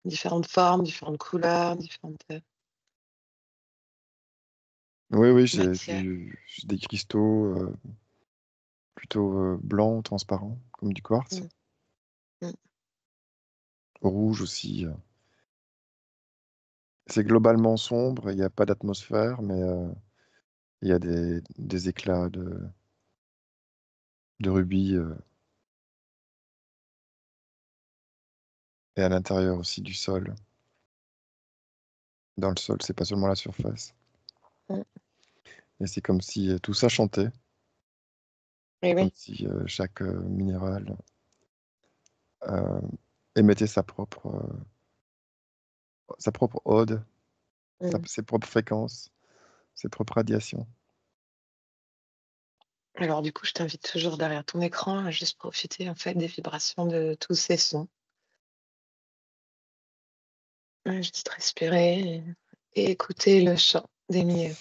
différentes formes, différentes couleurs, différentes oui, oui, matières. j'ai des cristaux plutôt blancs, transparents, comme du quartz. Mm, mm. Rouge aussi. C'est globalement sombre, il n'y a pas d'atmosphère, mais il y a des éclats de rubis et à l'intérieur aussi du sol. Dans le sol, c'est pas seulement la surface. Mm. Et c'est comme si tout ça chantait, Et comme oui. si chaque minéral euh, émettait sa propre ode, Mm. ses propres fréquences, ses propres radiations. Alors du coup, je t'invite toujours derrière ton écran à juste profiter en fait des vibrations de tous ces sons. Juste respirer et écouter le chant des minéraux.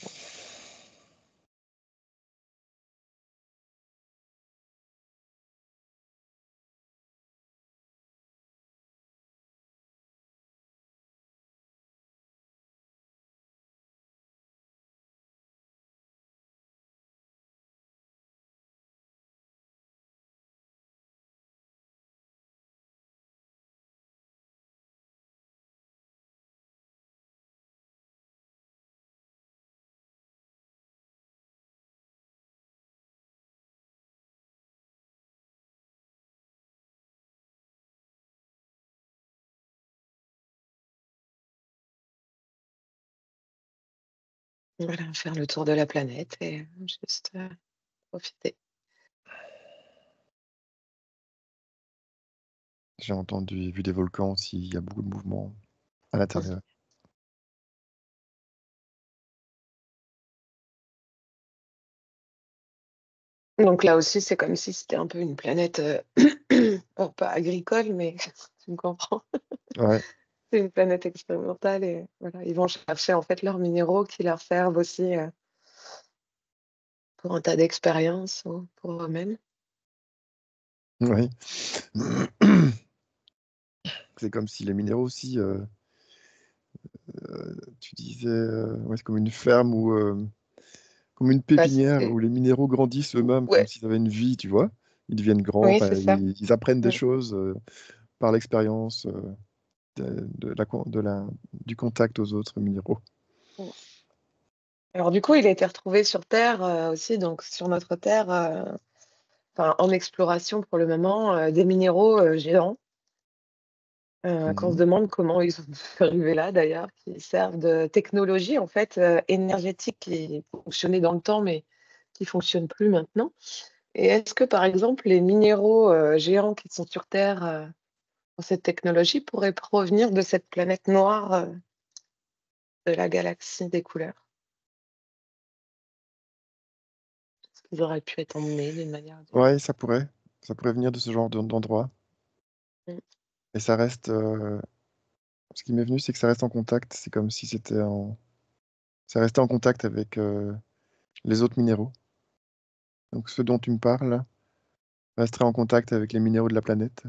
Voilà, faire le tour de la planète et juste profiter. J'ai entendu et vu des volcans aussi, il y a beaucoup de mouvements à l'intérieur. Donc là aussi, c'est comme si c'était un peu une planète, pas agricole, mais tu me comprends. Ouais, C'est une planète expérimentale et voilà, ils vont chercher en fait leurs minéraux qui leur servent aussi pour un tas d'expériences ou pour eux-mêmes. oui. C'est comme si les minéraux aussi, tu disais, ouais, c'est comme une ferme ou comme une Bah, pépinière où les minéraux grandissent eux-mêmes comme ouais, s'ils avaient une vie, tu vois. Ils deviennent grands, oui, enfin, c'est ça. ils apprennent des Mm. choses par l'expérience du contact aux autres minéraux. Mm. Alors du coup, il a été retrouvé sur Terre aussi, donc sur notre Terre, enfin, en exploration pour le moment, des minéraux géants. Qu'on se Mhm. demande comment ils ont pu arriver là d'ailleurs, qui servent de technologie en fait énergétique qui fonctionnait dans le temps mais qui fonctionne plus maintenant. Et est-ce que par exemple les minéraux géants qui sont sur Terre dans cette technologie pourraient provenir de cette planète noire de la galaxie des couleurs? Est-ce qu'ils auraient pu être emmenés d'une manière ou d'une autre? Ouais, ça pourrait venir de ce genre d'endroit. Mm. Et ça reste, ce qui m'est venu, c'est que ça reste en contact. C'est comme si ça restait en contact avec les autres minéraux. Donc ce dont tu me parles resterait en contact avec les minéraux de la planète,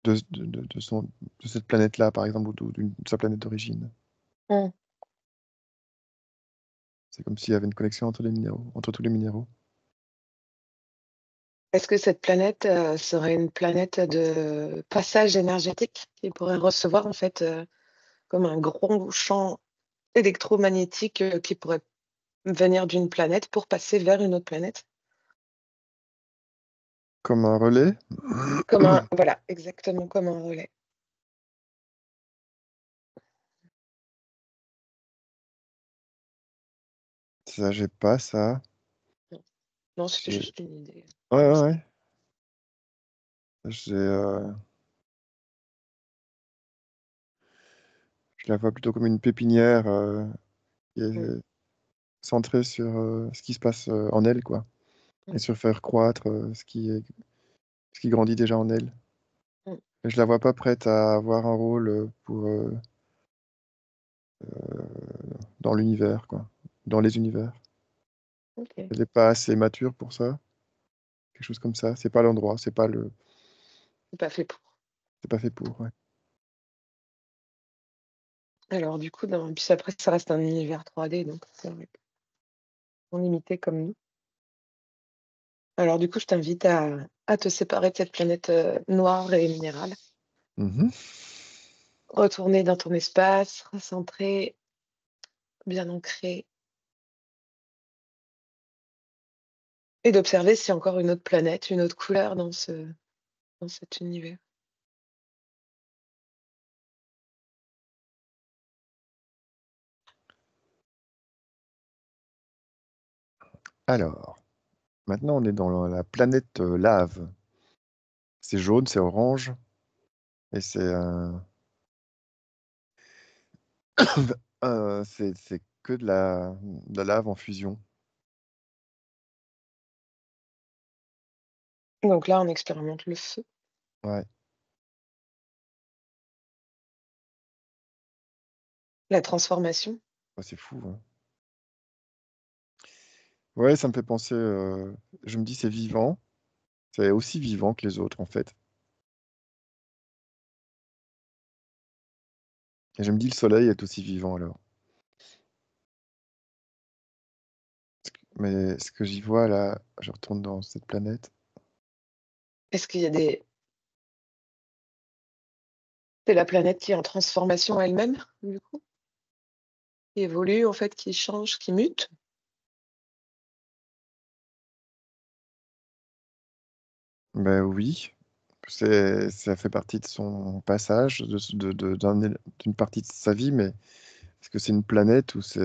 de cette planète-là, par exemple, ou de sa planète d'origine. Mm. C'est comme s'il y avait une connexion entre tous les minéraux. Est-ce que cette planète serait une planète de passage énergétique qui pourrait recevoir en fait comme un gros champ électromagnétique qui pourrait venir d'une planète pour passer vers une autre planète. Comme un relais? Comme un, voilà, exactement comme un relais. Ça, j'ai pas ça. Non, non, c'était J'ai- juste une idée. Ouais, Comme ouais, ça. ouais. J'ai, je la vois plutôt comme une pépinière qui Mm, est centrée sur ce qui se passe en elle, quoi. Et mm, sur faire croître ce qui grandit déjà en elle. mm. Et je la vois pas prête à avoir un rôle dans l'univers, quoi. Dans les univers. Ok, Elle n'est pas assez mature pour ça. Quelque chose comme ça. C'est pas l'endroit, c'est pas fait pour. c'est pas fait pour, ouais. Alors du coup, puis après, ça reste un univers 3D, donc c'est vrai qu'ils sont limités comme nous. Alors du coup, je t'invite à te séparer de cette planète noire et minérale. Mhm. retourner dans ton espace, recentrer, bien ancré, et d'observer s'il y a encore une autre planète, une autre couleur dans cet univers. Alors, maintenant on est dans la planète lave. C'est jaune, c'est orange, et c'est que de la lave en fusion. Donc là, on expérimente le feu, Ouais, la transformation. ouais, c'est fou, hein. Ouais, ça me fait penser, je me dis c'est vivant, c'est aussi vivant que les autres en fait. Et je me dis le soleil est aussi vivant alors. Mais ce que j'y vois là, je retourne dans cette planète. Est-ce qu'il y a des... C'est la planète qui est en transformation elle-même, du coup, qui évolue, en fait, qui change, qui mute? Ben oui, ça fait partie de son passage, d'une partie de sa vie, mais est-ce que c'est une planète ou c'est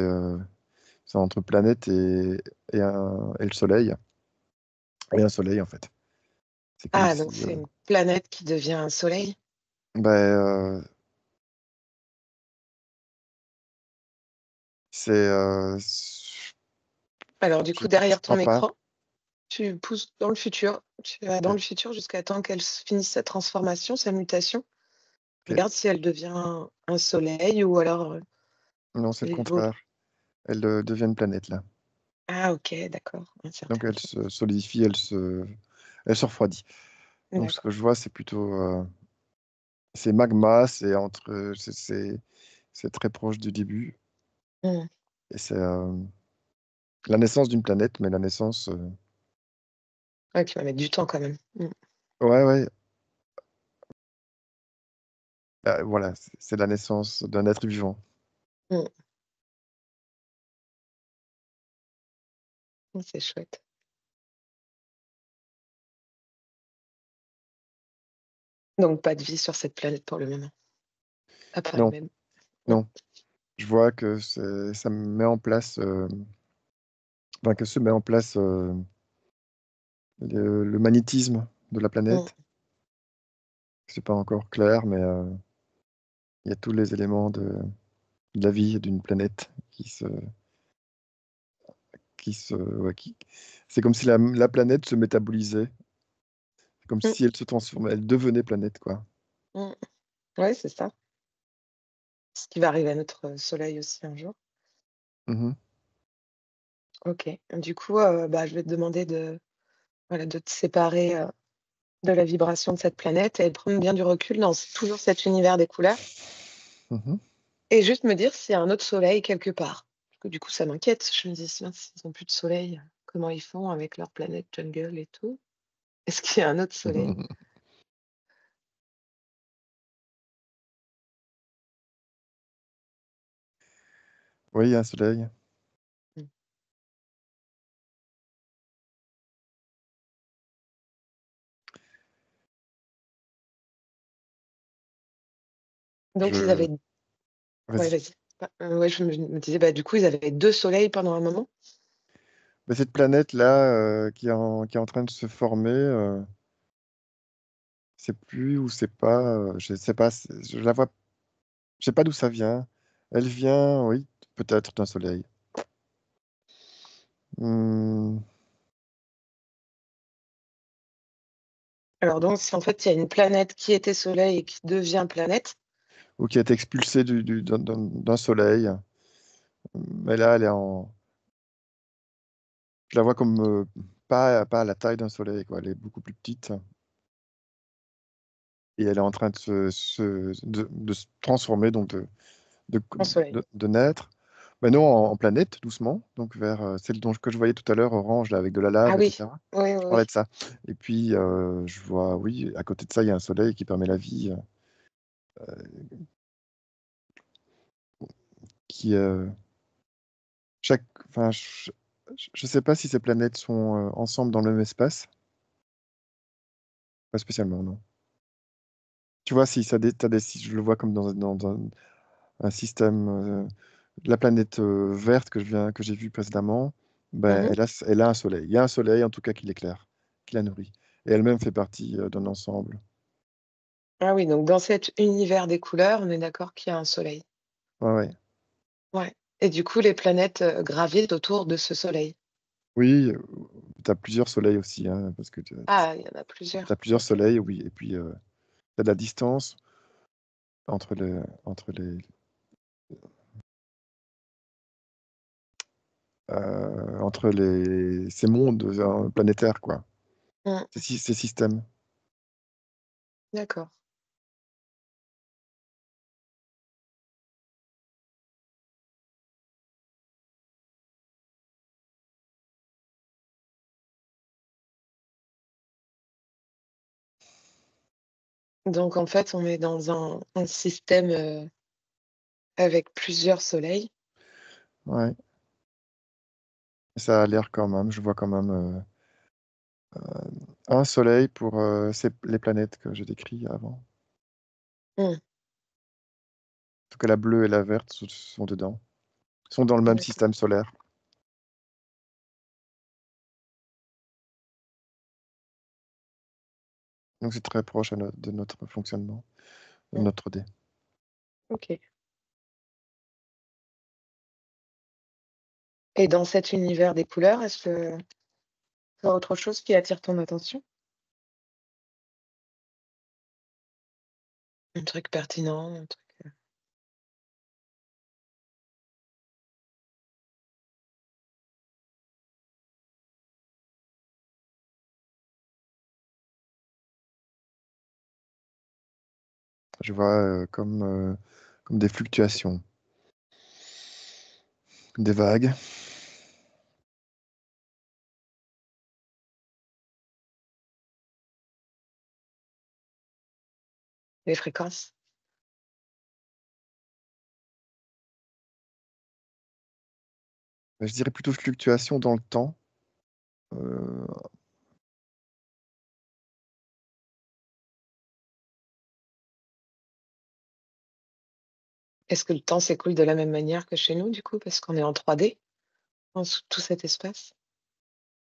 entre planète et le soleil? Et un soleil en fait. C'est comme Ah, si, donc c'est une planète qui devient un soleil? ben, c'est, Alors, du je coup, derrière crois ton pas. écran, tu pousses dans le futur. Tu vas dans Ok, le futur jusqu'à temps qu'elle finisse sa transformation, sa mutation. ok. Regarde si elle devient un soleil ou alors Non, c'est le elle évolue. contraire. Elle devient une planète là. Ah, ok, d'accord. Ah, c'est Donc elle intéressant. se solidifie, elle se refroidit. Donc ce que D'accord. je vois, c'est plutôt, c'est magma, c'est très proche du début. Hmm. Et c'est la naissance d'une planète, mais la naissance, Ouais, qui va mettre du temps quand même. Hmm. ouais, ouais, voilà, c'est la naissance d'un être vivant. Hmm. C'est chouette. Donc, pas de vie sur cette planète pour le moment. À part Non, elle-même. Hmm. non, je vois que ça me met en place, enfin, que se met en place le magnétisme de la Hmm. planète. C'est pas encore clair, mais il y a tous les éléments de la vie d'une planète ouais, c'est comme si la planète se métabolisait, c'est comme Hmm. si elle se transformait, elle devenait planète, quoi. Hmm. Ouais, c'est ça. Ce qui va arriver à notre soleil aussi un jour. Mhm, Ok. Du coup, bah, je vais te demander voilà, de te séparer de la vibration de cette planète et de prendre bien du recul dans toujours cet univers des couleurs mhm. et juste me dire s'il y a un autre soleil quelque part. Parce que du coup, ça m'inquiète. Je me dis, mince, s'ils n'ont plus de soleil, comment ils font avec leur planète jungle et tout? Est-ce qu'il y a un autre soleil? Oui, il y a un soleil. Mm. Donc, ils Je... avaient. Ouais, Vas-y. vas-y. Ouais, je me disais, bah, du coup, ils avaient deux soleils pendant un moment. Mais cette planète-là, qui est en train de se former, c'est plus ou c'est pas, je sais pas, je la vois, je sais pas d'où ça vient. Elle vient, oui, peut-être d'un soleil. Hmm, Alors, donc, si en fait, il y a une planète qui était soleil et qui devient planète, ou qui a été expulsée d'un soleil. Mais là, je la vois comme pas à la taille d'un soleil, quoi. Elle est beaucoup plus petite et elle est en train de se transformer, donc de, en soleil. de naître. Maintenant en planète, doucement, donc vers celle que je voyais tout à l'heure, orange, là, avec de la Ah lave, oui, etc. oui, Je oui, parlais oui. de ça. Et puis, je vois, oui, à côté de ça, il y a un soleil qui permet la vie. qui chaque, enfin, je sais pas si ces planètes sont ensemble dans le même espace. Pas spécialement, non. Tu vois, si si je le vois comme dans un système, la planète verte que j'ai vue précédemment, ben, Mhm. elle a un soleil. Il y a un soleil, en tout cas, qui l'éclaire, qui la nourrit. Et elle-même fait partie d'un ensemble. Ah oui, donc dans cet univers des couleurs, on est d'accord qu'il y a un soleil. Ouais, ouais. Ouais. Et du coup, les planètes gravitent autour de ce soleil. Oui, tu as plusieurs soleils aussi, hein, parce que tu Ah, il y en a as plusieurs. plusieurs Ok. soleils, oui. Et puis, tu as de la distance entre ces mondes planétaires, quoi. Mm. Ces systèmes. D'accord. Donc en fait, on est dans un système avec plusieurs soleils. Ouais. Ça a l'air quand même, je vois quand même un soleil pour les planètes que j'ai décrites avant. Mm. En tout cas, la bleue et la verte sont dedans. Sont dans le même D'accord. système solaire. Donc c'est très proche de notre fonctionnement, de Mm. notre dé. Ok. Et dans cet univers des couleurs, est-ce que tu as autre chose qui attire ton attention? Un truc pertinent, un truc. Je vois comme des fluctuations, des vagues. Les fréquences. Je dirais plutôt fluctuations dans le temps. Euh, Est-ce que le temps s'écoule de la même manière que chez nous, du coup, parce qu'on est en 3D, dans tout cet espace?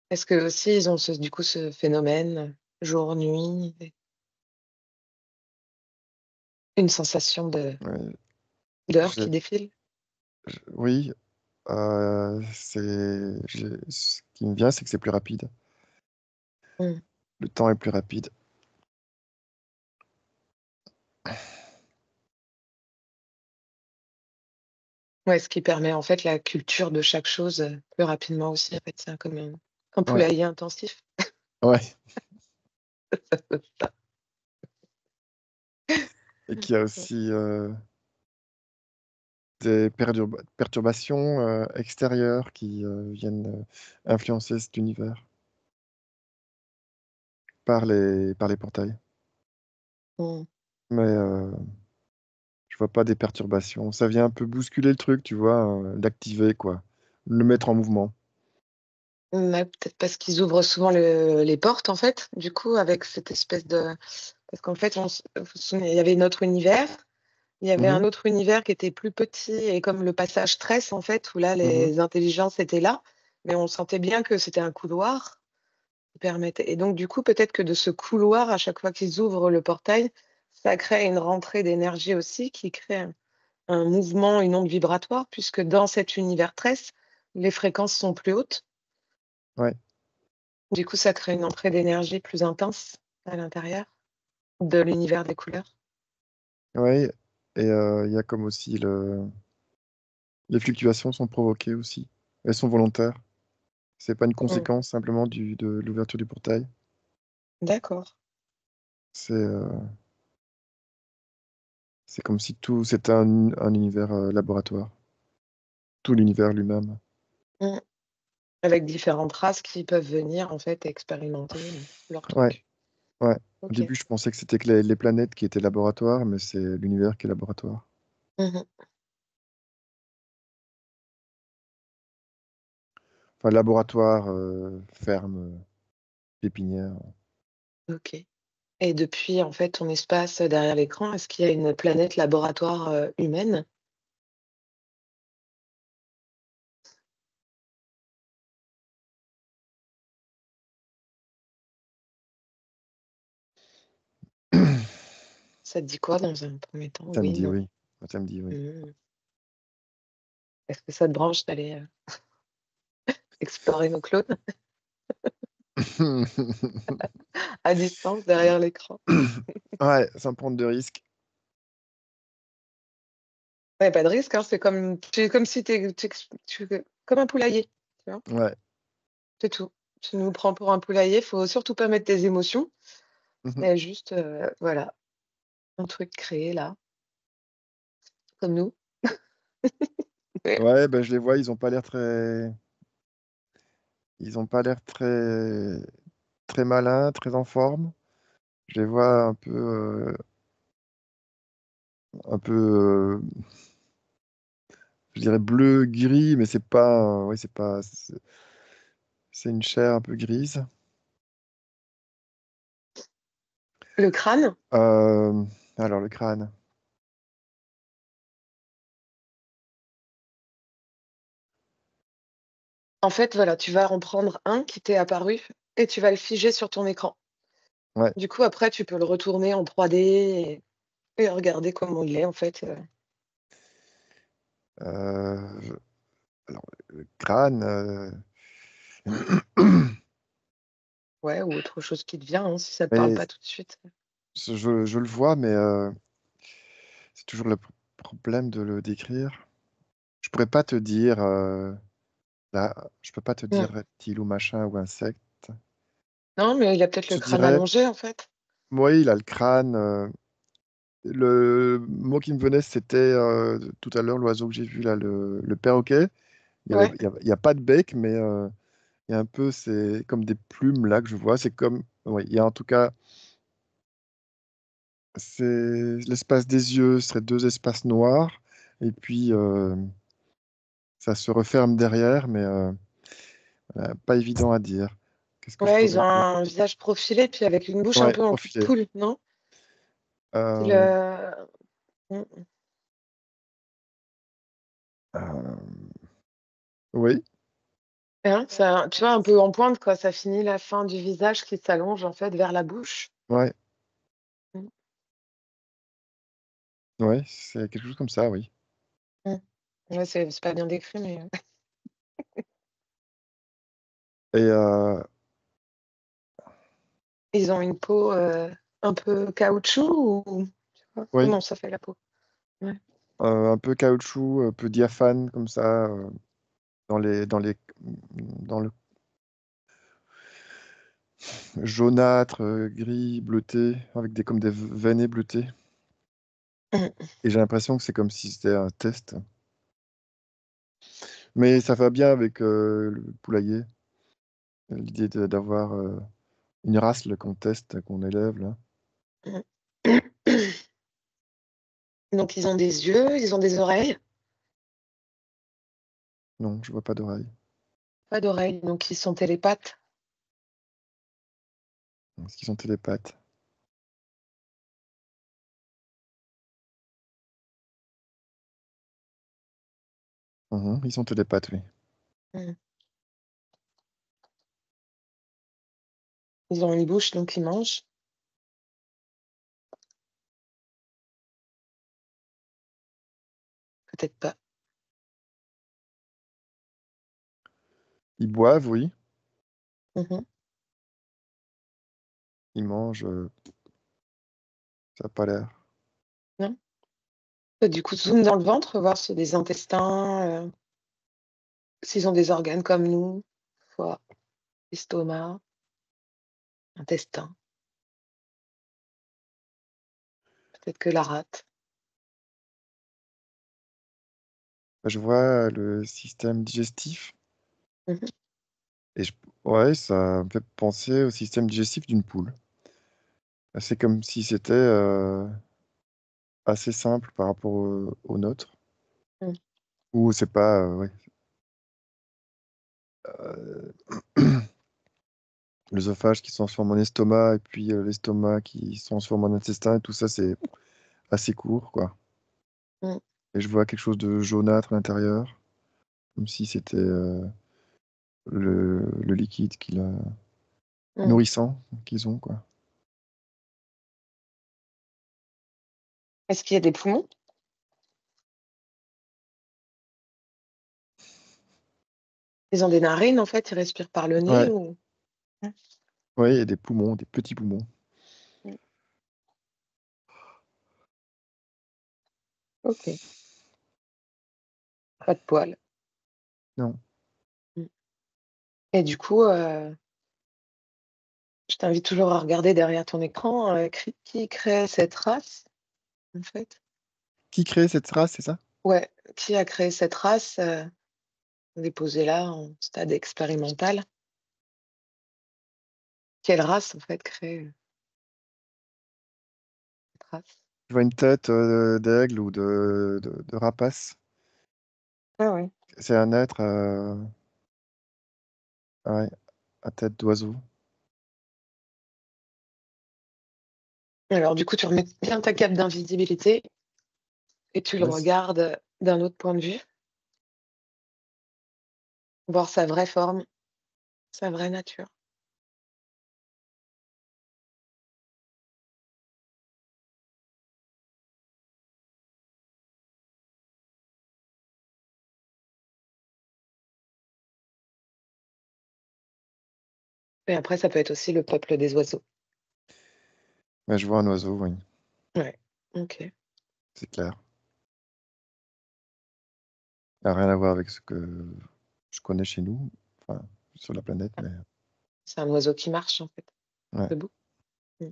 Est-ce que aussi ils ont du coup ce phénomène jour-nuit, une sensation ouais, d'heure j'ai- qui défile? oui, ce qui me vient, c'est que c'est plus rapide. Mm. Le temps est plus rapide. Ouais, ce qui permet en fait la culture de chaque chose plus rapidement aussi. En fait, c'est comme un Ouais, poulailler intensif. ouais. Et qu'il y a aussi des perturbations extérieures qui viennent influencer cet univers par les portails. Mm. Mais je vois pas des perturbations. Ça vient un peu bousculer le truc, tu vois, l'activer, quoi. Le mettre en mouvement. Ouais, peut-être parce qu'ils ouvrent souvent les portes, en fait, du coup, avec cette espèce de. Parce qu'en fait, vous vous souvenez, il y avait notre univers, il y avait Mhm, un autre univers qui était plus petit et comme le passage Tress, en fait, où là, mhm. les intelligences étaient là, mais on sentait bien que c'était un couloir qui permettait. Et donc, du coup, peut-être que de ce couloir, à chaque fois qu'ils ouvrent le portail, ça crée une rentrée d'énergie aussi qui crée un mouvement, une onde vibratoire, puisque dans cet univers Tress, les fréquences sont plus hautes. Ouais, Du coup, ça crée une entrée d'énergie plus intense à l'intérieur de l'univers des couleurs. ouais. Et il y a comme aussi les fluctuations sont provoquées aussi. Elles sont volontaires. C'est pas une Mm. conséquence simplement de l'ouverture du portail. D'accord. C'est comme si tout c'était un univers laboratoire. Tout l'univers lui-même. Mm. Avec différentes races qui peuvent venir en fait expérimenter leur Ouais, truc. ouais. Au Ok. début, je pensais que c'était que les planètes qui étaient laboratoires, mais c'est l'univers qui est laboratoire. Mhm. Enfin, laboratoire, ferme, pépinière. Ok. Et depuis, en fait, ton espace derrière l'écran, est-ce qu'il y a une planète laboratoire humaine? Ça te dit quoi dans un premier temps? Oui, Samedi, non. oui. Samedi, oui. Hmm. Est-ce que ça te branche d'aller explorer nos clones à distance derrière l'écran? Ouais, sans prendre de risques. Ouais, pas de risque, hein, c'est comme si comme un poulailler, tu vois, Ouais. c'est tout. Tu nous prends pour un poulailler, faut surtout pas mettre tes émotions. Mhm. C'est juste, voilà, un truc créé là, comme nous. Ouais. Ouais, ben, je les vois, ils ont pas l'air très malins, très en forme. Je les vois un peu, je dirais bleu-gris, mais c'est pas, ouais, c'est une chair un peu grise. Le crâne, Euh, alors, le crâne. en fait, voilà, tu vas en prendre un qui t'est apparu et tu vas le figer sur ton écran. Ouais. Du coup, après, tu peux le retourner en 3D et regarder comment il est, en fait. Euh, alors, le crâne. Ouais, ou autre chose qui te vient, hein, si ça te parle Mais pas tout de suite. je le vois, mais c'est toujours le problème de le décrire. Je pourrais pas te dire, là, je peux pas te dire Ouais. reptile ou machin ou insecte. Non, mais il a peut-être le Je crâne dirais, allongé, en fait. moi, il a le crâne. Le mot qui me venait, c'était tout à l'heure l'oiseau que j'ai vu là, le perroquet. Ouais. Il y a pas de bec, mais il y a un peu, c'est comme des plumes là que je vois. C'est comme, ouais, il y a en tout cas, c'est l'espace des yeux, ce serait deux espaces noirs, et puis ça se referme derrière, mais pas évident à dire. Qu'est-ce que je Ouais, ils pourrais ont dire? un visage profilé, puis avec une bouche un Ouais, peu en cul de profilé. poule, non? C'est Euh, le... Mm. euh, oui, Hein, ça, tu vois, un peu en pointe, quoi. Ça finit la fin du visage qui s'allonge, en fait, vers la bouche. ouais, Mm. ouais, c'est quelque chose comme ça, oui. Mm. Ouais, c'est pas bien décrit, mais Et ils ont une peau un peu caoutchouc ou tu vois, oui, comment ça fait la peau? Ouais. un peu caoutchouc, un peu diaphane comme ça, dans le jaunâtre, gris, bleuté, avec comme des veines bleutées. Mm. Et j'ai l'impression que c'est comme si c'était un test. Mais ça va bien avec le poulailler, l'idée d'avoir une race là, qu'on teste, qu'on élève là. Mm. Donc, ils ont des yeux, ils ont des oreilles, Non, je vois pas d'oreille. pas d'oreilles, donc ils sont télépathes. Est-ce qu'ils ont télépathes? Mhm, ils sont télépathes, oui. Mm. Ils ont une bouche, donc ils mangent. Peut-être pas. Ils boivent, oui. Mhm. Ils mangent, ça n'a pas l'air. Non. Et du coup, zoom dans le ventre, voir s'il y a des intestins, s'ils ont des organes comme nous, foie, estomac, intestin, peut-être que la rate. Bah, je vois le système digestif. Mhm. Et ouais, ça me fait penser au système digestif d'une poule. C'est comme si c'était assez simple par rapport au nôtre. Mm. Ou c'est pas, ouais. euh, l'œsophage qui se transforme en estomac, et puis l'estomac qui se transforme en intestin, et tout ça, c'est assez court, quoi. Mm. Et je vois quelque chose de jaunâtre à l'intérieur, comme si c'était le liquide Mm. nourrissant qu'ils ont, quoi. Est-ce qu'il y a des poumons? Ils ont des narines, en fait, ils respirent par le nez Ouais, ou... ouais, il y a des poumons, des petits poumons. Mm. Ok, pas de poils. Non. Mm. Et du coup, je t'invite toujours à regarder derrière ton écran qui crée cette race, en fait. Qui crée cette race, c'est ça? Ouais, qui a créé cette race? On est posé là en stade expérimental. Quelle race, en fait, crée cette race? Je vois une tête d'aigle ou de rapace. Ah ouais. C'est un être ouais, à tête d'oiseau. Alors, du coup, tu remets bien ta cape d'invisibilité et tu le Ouais, regardes d'un autre point de vue, voir sa vraie forme, sa vraie nature. Et après, ça peut être aussi le peuple des oiseaux. ouais, je vois un oiseau, oui, Ouais, ok. c'est clair. Ça n'a rien à voir avec ce que je connais chez nous, enfin, sur la planète, mais C'est un oiseau qui marche, en fait, ouais. debout. Mm.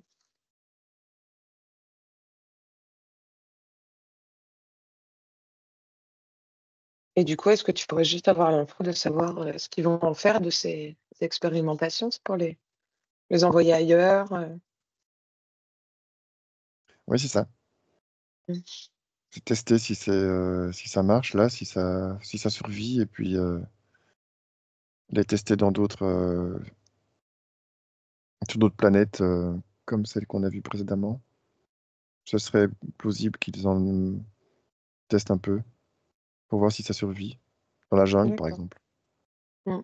Et du coup, est-ce que tu pourrais juste avoir l'info de savoir ce qu'ils vont en faire de ces expérimentations? C'est pour les envoyer ailleurs? Oui, c'est ça. Mm. C'est tester si ça marche là, si ça survit, et puis les tester sur d'autres planètes comme celle qu'on a vue précédemment. Ce serait plausible qu'ils en testent un peu pour voir si ça survit dans la jungle, par D'accord. exemple. Mm.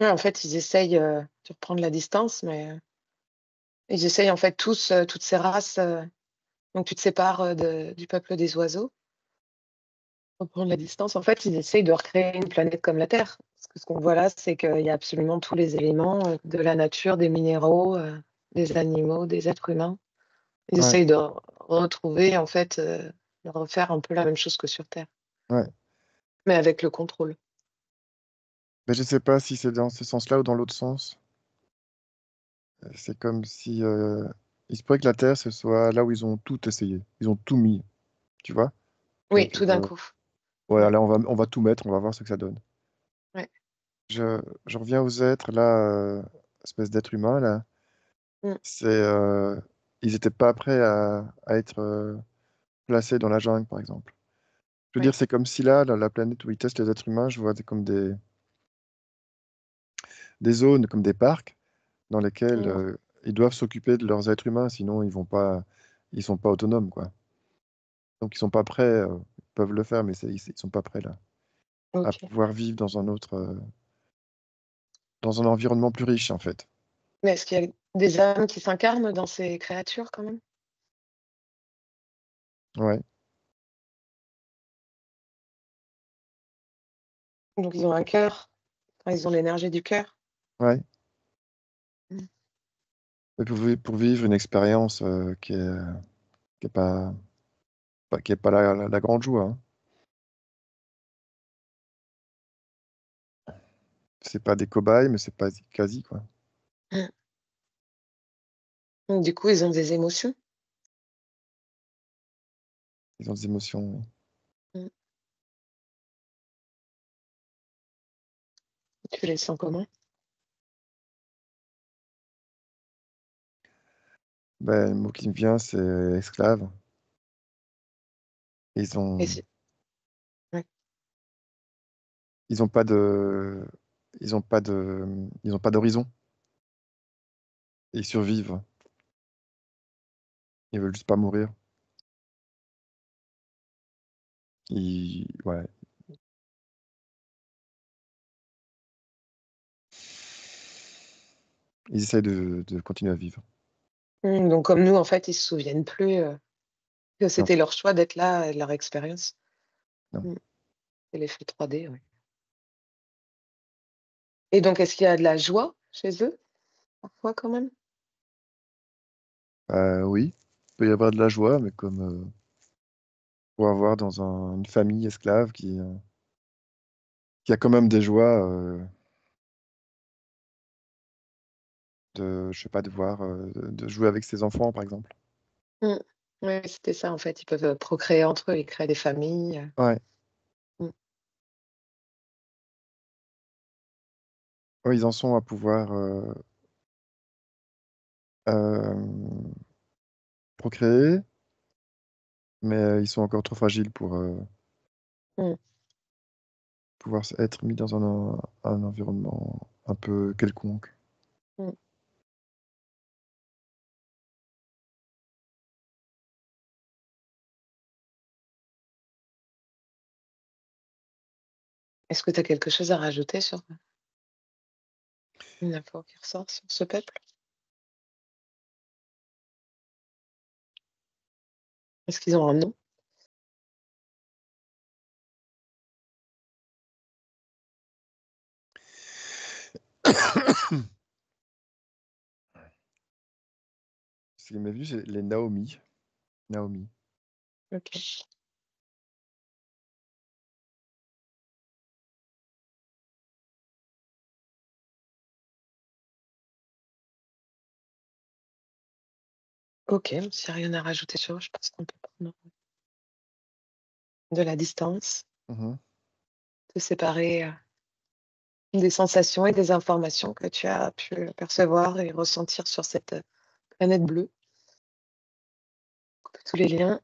Ouais, en fait, ils essayent de reprendre la distance, mais ils essayent en fait tous, toutes ces races. Donc tu te sépares du peuple des oiseaux pour prendre la distance. En fait, ils essayent de recréer une planète comme la Terre. Parce que ce qu'on voit là, c'est qu'il y a absolument tous les éléments de la nature, des minéraux, des animaux, des êtres humains. Ils Ouais, essayent de retrouver, en fait, de refaire un peu la même chose que sur Terre, ouais. mais avec le contrôle. Mais je sais pas si c'est dans ce sens-là ou dans l'autre sens. C'est comme si il se pourrait que la Terre, ce soit là où ils ont tout essayé. Ils ont tout mis, tu vois? Oui, Donc, tout d'un coup. ouais, Ouais, là, on va tout mettre, on va voir ce que ça donne. ouais. Je reviens aux êtres, là, espèce d'êtres humains, là. Mm, Ils n'étaient pas prêts à être placés dans la jungle, par exemple. Je veux ouais. dire, c'est comme si là, la planète où ils testent les êtres humains, je vois comme des zones, comme des parcs, dans lesquels Mm, ils doivent s'occuper de leurs êtres humains, sinon ils sont pas autonomes, quoi. Donc ils sont pas prêts, ils peuvent le faire, mais ils sont pas prêts là, à ok. pouvoir vivre dans un environnement plus riche, en fait. Mais est-ce qu'il y a des âmes qui s'incarnent dans ces créatures quand même? Ouais, Donc ils ont un cœur, enfin, ils ont l'énergie du cœur. ouais. Mm. Et pour vivre une expérience qui est qui est pas la grande joie, hein. C'est pas des cobayes, mais c'est pas quasi, quoi. Mm. Donc, du coup, ils ont des émotions. Ils ont des émotions, oui. Mm. Tu les sens comment? Ben, le mot qui me vient, c'est esclave. Ils Et ont, si ouais. ils ont pas de, ils ont pas d'horizon. Ils survivent. Ils veulent juste pas mourir. Ouais. Ils essayent de continuer à vivre. Donc comme nous, en fait, ils se souviennent plus, que Non, c'était leur choix d'être là et de leur expérience. non. Mmh. C'est l'effet 3D, ouais. Et donc est-ce qu'il y a de la joie chez eux, parfois quand même? Oui, il peut y avoir de la joie, mais comme pour avoir dans une famille esclave qui a quand même des joies je sais pas, de voir, de jouer avec ses enfants, par exemple. Mmh. Ouais, c'était ça en fait, ils peuvent, procréer entre eux et créer des familles, Ouais. mmh. Ouais, ils en sont à pouvoir hem, procréer, mais ils sont encore trop fragiles pour Mmh. pouvoir être mis dans un environnement un peu quelconque. Mmh. Est-ce que tu as quelque chose à rajouter sur une info qui ressort sur ce peuple? Est-ce qu'ils ont un nom? Ce qui m'est venu, c'est les Naomi. Naomi. OK. OK, s'il y a rien à rajouter sur eux, je pense qu'on peut prendre de la distance, Mmh. te séparer, des sensations et des informations que tu as pu percevoir et ressentir sur cette, planète bleue. Couper tous les liens,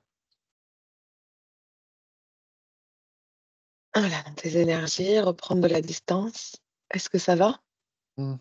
voilà, dans tes énergies, reprendre de la distance. Est-ce que ça va? Mmh.